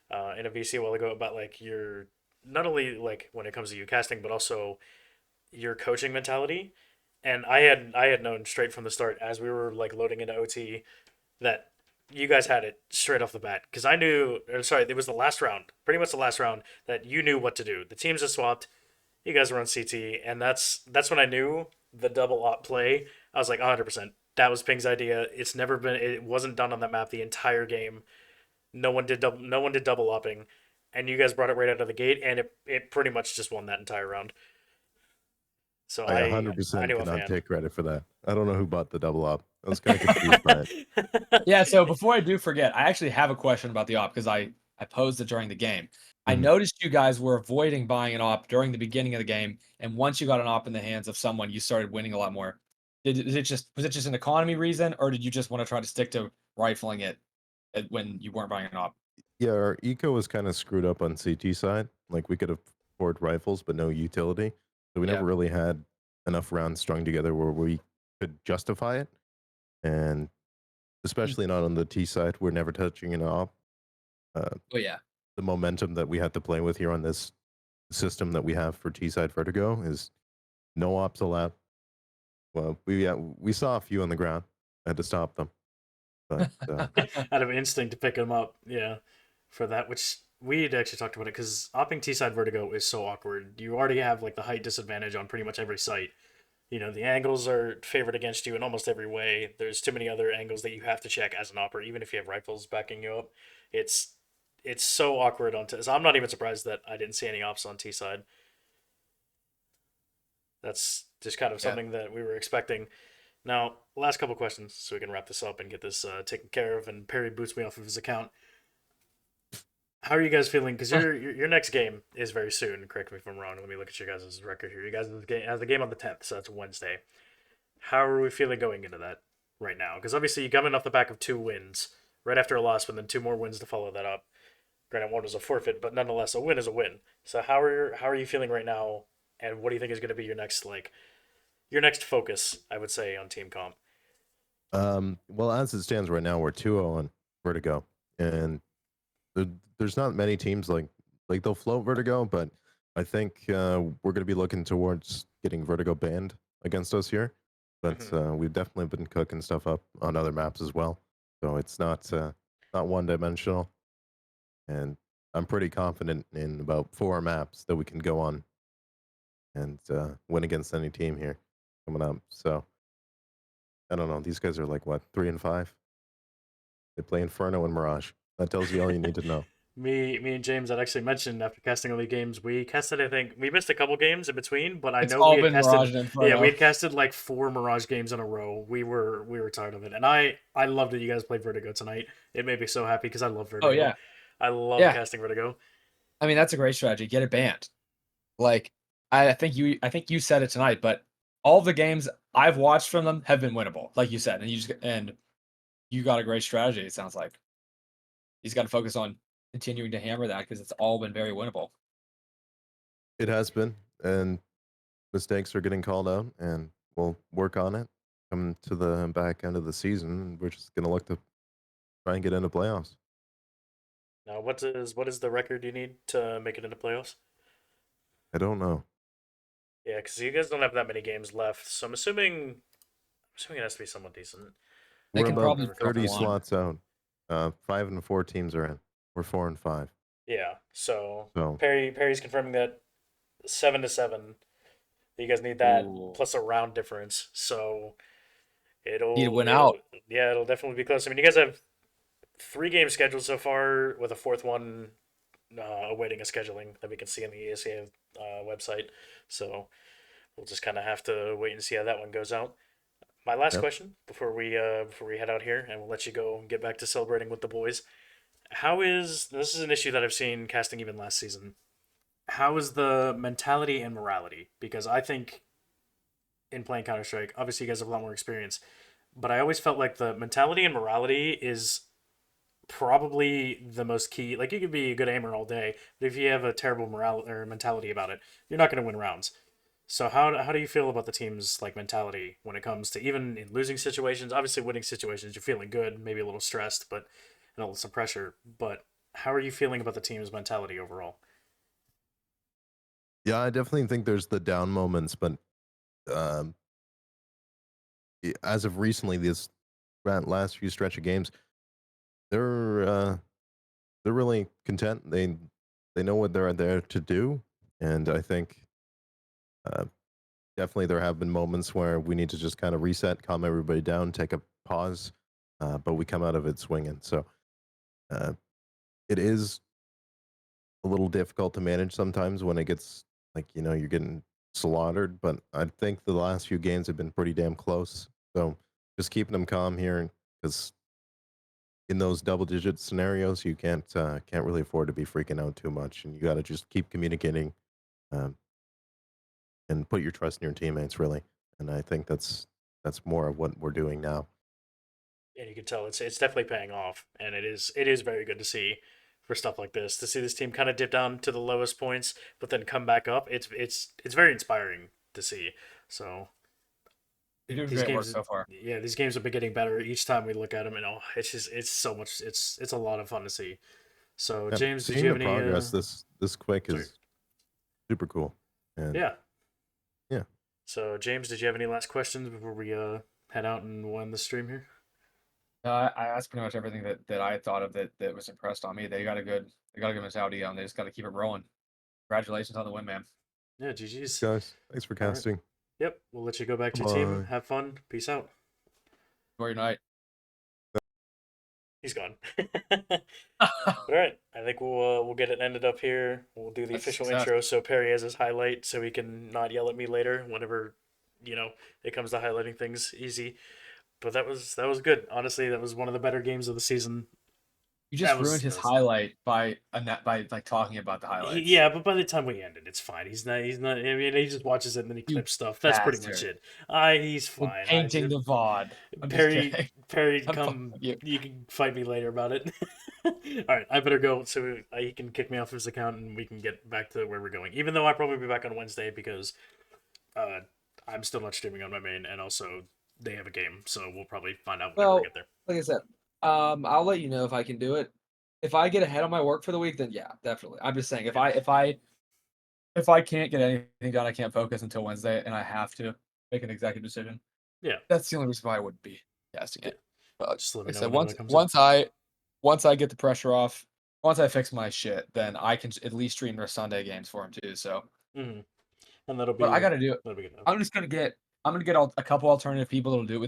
in a VC a while ago about like your not only like when it comes to you casting, but also your coaching mentality. And I had known straight from the start as we were like loading into OT that you guys had it straight off the bat because I knew. Or sorry, it was the last round, pretty much the last round that you knew what to do. The teams had swapped. You guys were on CT, and that's when I knew the double op play. I was like 100%. That was Ping's idea. It's never been. It wasn't done on that map the entire game. No one did double opping, and you guys brought it right out of the gate, and it pretty much just won that entire round. So I I 100% knew cannot offhand. take credit for that. I don't know who bought the double up. I was kind of confused by it. Yeah, so before I do forget, I actually have a question about the op because I posed it during the game. I Mhm. noticed you guys were avoiding buying an op during the beginning of the game, and once you got an op in the hands of someone, you started winning a lot more. Was it just an economy reason, or did you just want to try to stick to rifling it when you weren't buying an op? Yeah, our eco was kind of screwed up on CT side. Like we could afford rifles, but no utility. So we Yeah. never really had enough rounds strung together where we could justify it. And especially not on the T side, we're never touching an op. Uh, Oh yeah. the momentum that we have to play with here on this system that we have for T side Vertigo is no ops allowed. Well, we saw a few on the ground. I had to stop them. But Out of instinct to pick them up, yeah, for that. Which we had actually talked about it because opping T side vertigo is so awkward. You already have like the height disadvantage on pretty much every site. You know the angles are favored against you in almost every way. There's too many other angles that you have to check as an opper, even if you have rifles backing you up. It's it's so awkward on T. So I'm not even surprised that I didn't see any ops on T side. That's just kind of Yeah. something that we were expecting. Now, last couple questions so we can wrap this up and get this taken care of. And Perry boots me off of his account. How are you guys feeling? Because your next game is very soon. Correct me if I'm wrong. Let me look at your guys' record here. You guys have the game on the 10th, so that's Wednesday. How are we feeling going into that right now? Because obviously you're coming off the back of 2 wins right after a loss, but then 2 more wins to follow that up. Granted, one was a forfeit, but nonetheless, a win is a win. So how are you feeling right now, and what do you think is going to be your next your next focus? I would say on team comp. Well, as it stands right now, we're 2-0 on Vertigo, and there, there's not many teams like they'll float Vertigo, but I think we're going to be looking towards getting Vertigo banned against us here. But Hmm. we've definitely been cooking stuff up on other maps as well, so it's not one dimensional. And I'm pretty confident in about 4 maps that we can go on and win against any team here coming up. So I don't know. These guys are like what 3-5. They play Inferno and Mirage. That tells you all you need to know. Me and James had actually mentioned after casting all the games, we casted. I think we missed a couple games in between, but I It's know we all had been casted. Mirage and Yeah, we Inferno. had casted like 4 Mirage games in a row. We were tired of it, and I loved that you guys played Vertigo tonight. It made me so happy because I love Oh Vertigo. yeah, I love yeah. casting Vertigo. I mean, that's a great strategy. Get it banned. Like, I think you said it tonight, but all the games I've watched from them have been winnable, like you said, and you got a great strategy. It sounds like he's got to focus on continuing to hammer that because it's all been very winnable. It has been, and mistakes are getting called out, and we'll work on it. Come to the back end of the season, we're just gonna look to try and get into playoffs. Now, what is the record you need to make it into playoffs? I don't know. Yeah, because you guys don't have that many games left, so I'm assuming it has to be somewhat decent. They We're can about I probably remember pick 30 correctly. one. slots out. 5 and 4 teams are in. We're 4-5. Yeah, so So Perry's confirming that 7-7. You guys need that Ooh. plus a round difference, so Need to it'll win it'll out. yeah, it'll definitely be close. I mean, you guys have 3 games scheduled so far, with a fourth one awaiting a scheduling that we can see on the ESEA website. So we'll just kind of have to wait and see how that one goes out. My last yep. question before we head out here, and we'll let you go and get back to celebrating with the boys. How is this is an issue that I've seen casting even last season. How is the mentality and morality? Because I think in playing Counter Strike, obviously you guys have a lot more experience, but I always felt like the mentality and morality is probably the most key. Like you could be a good aimer all day, but if you have a terrible morale or mentality about it, you're not going to win rounds. So how do you feel about the team's like mentality when it comes to even in losing situations? Obviously, winning situations, you're feeling good, maybe a little stressed, but and some pressure. But how are you feeling about the team's mentality overall? Yeah, I definitely think there's the down moments, but um, as of recently, this last few stretch of games, they're uh, they're really content. They know what they're there to do, and I think uh, definitely there have been moments where we need to just kind of reset, calm everybody down, take a pause, but we come out of it swinging. So uh, it is a little difficult to manage sometimes when it gets like you're getting slaughtered. But I think the last few games have been pretty damn close. So just keeping them calm here, because in those double digit scenarios, you can't really afford to be freaking out too much, and you got to just keep communicating um, and put your trust in your teammates really. And I think that's more of what we're doing now. And you can tell it's definitely paying off, and it is very good to see for stuff like this to see this team kind of dip down to the lowest points, but then come back up. It's very inspiring to see. So You're doing these great work games, so far. yeah, these games have been getting better each time we look at them, and it's so much. It's a lot of fun to see. So Yeah, James, did seeing you the have any? progress this quick Sorry. is super cool. And Yeah. yeah, So James, did you have any last questions before we head out and end the stream here? I asked pretty much everything that I thought of that was impressed on me. They got a good mentality on. They just got to keep it rolling. Congratulations on the win, man. Yeah, thanks GG's. guys. Thanks for All right. casting. Yep. We'll let you go back to your team. Bye. Have fun. Peace out. Enjoy your night. He's gone. All right. I think we'll get it ended up here. We'll do the That's a official success. intro so Perry has his highlight so he can not yell at me later whenever it comes to highlighting things easy. But that was good. Honestly, that was one of the better games of the season. You just That was ruined his that was- highlight by like talking about the highlights. Yeah, but by the time we ended, it's fine. He's not. He's not. I mean, he just watches it and then he You clips stuff. That's pretty much bastard. it. He's We're fine. painting the VOD. I'm just Perry, kidding. Perry, I'm come. fucking you. You can fight me later about it. All right, I better go so he can kick me off his account and we can get back to where we're going. Even though I'll probably be back on Wednesday because I'm still not streaming on my main, and also they have a game, so we'll probably find out whenever we get there. Like I said, I'll let you know if I can do it. If I get ahead on my work for the week, then yeah, definitely. I'm just saying if I can't get anything done, I can't focus until Wednesday, and I have to make an executive decision. Yeah. That's the only reason why I wouldn't be casting it. But Just let like me I know said, whenever that comes up. once I get the pressure off, once I fix my shit, then I can at least stream their Sunday games for him too. So, And that'll be. but I got to do it. That'll be good. I'm gonna get a couple alternative people that'll do it with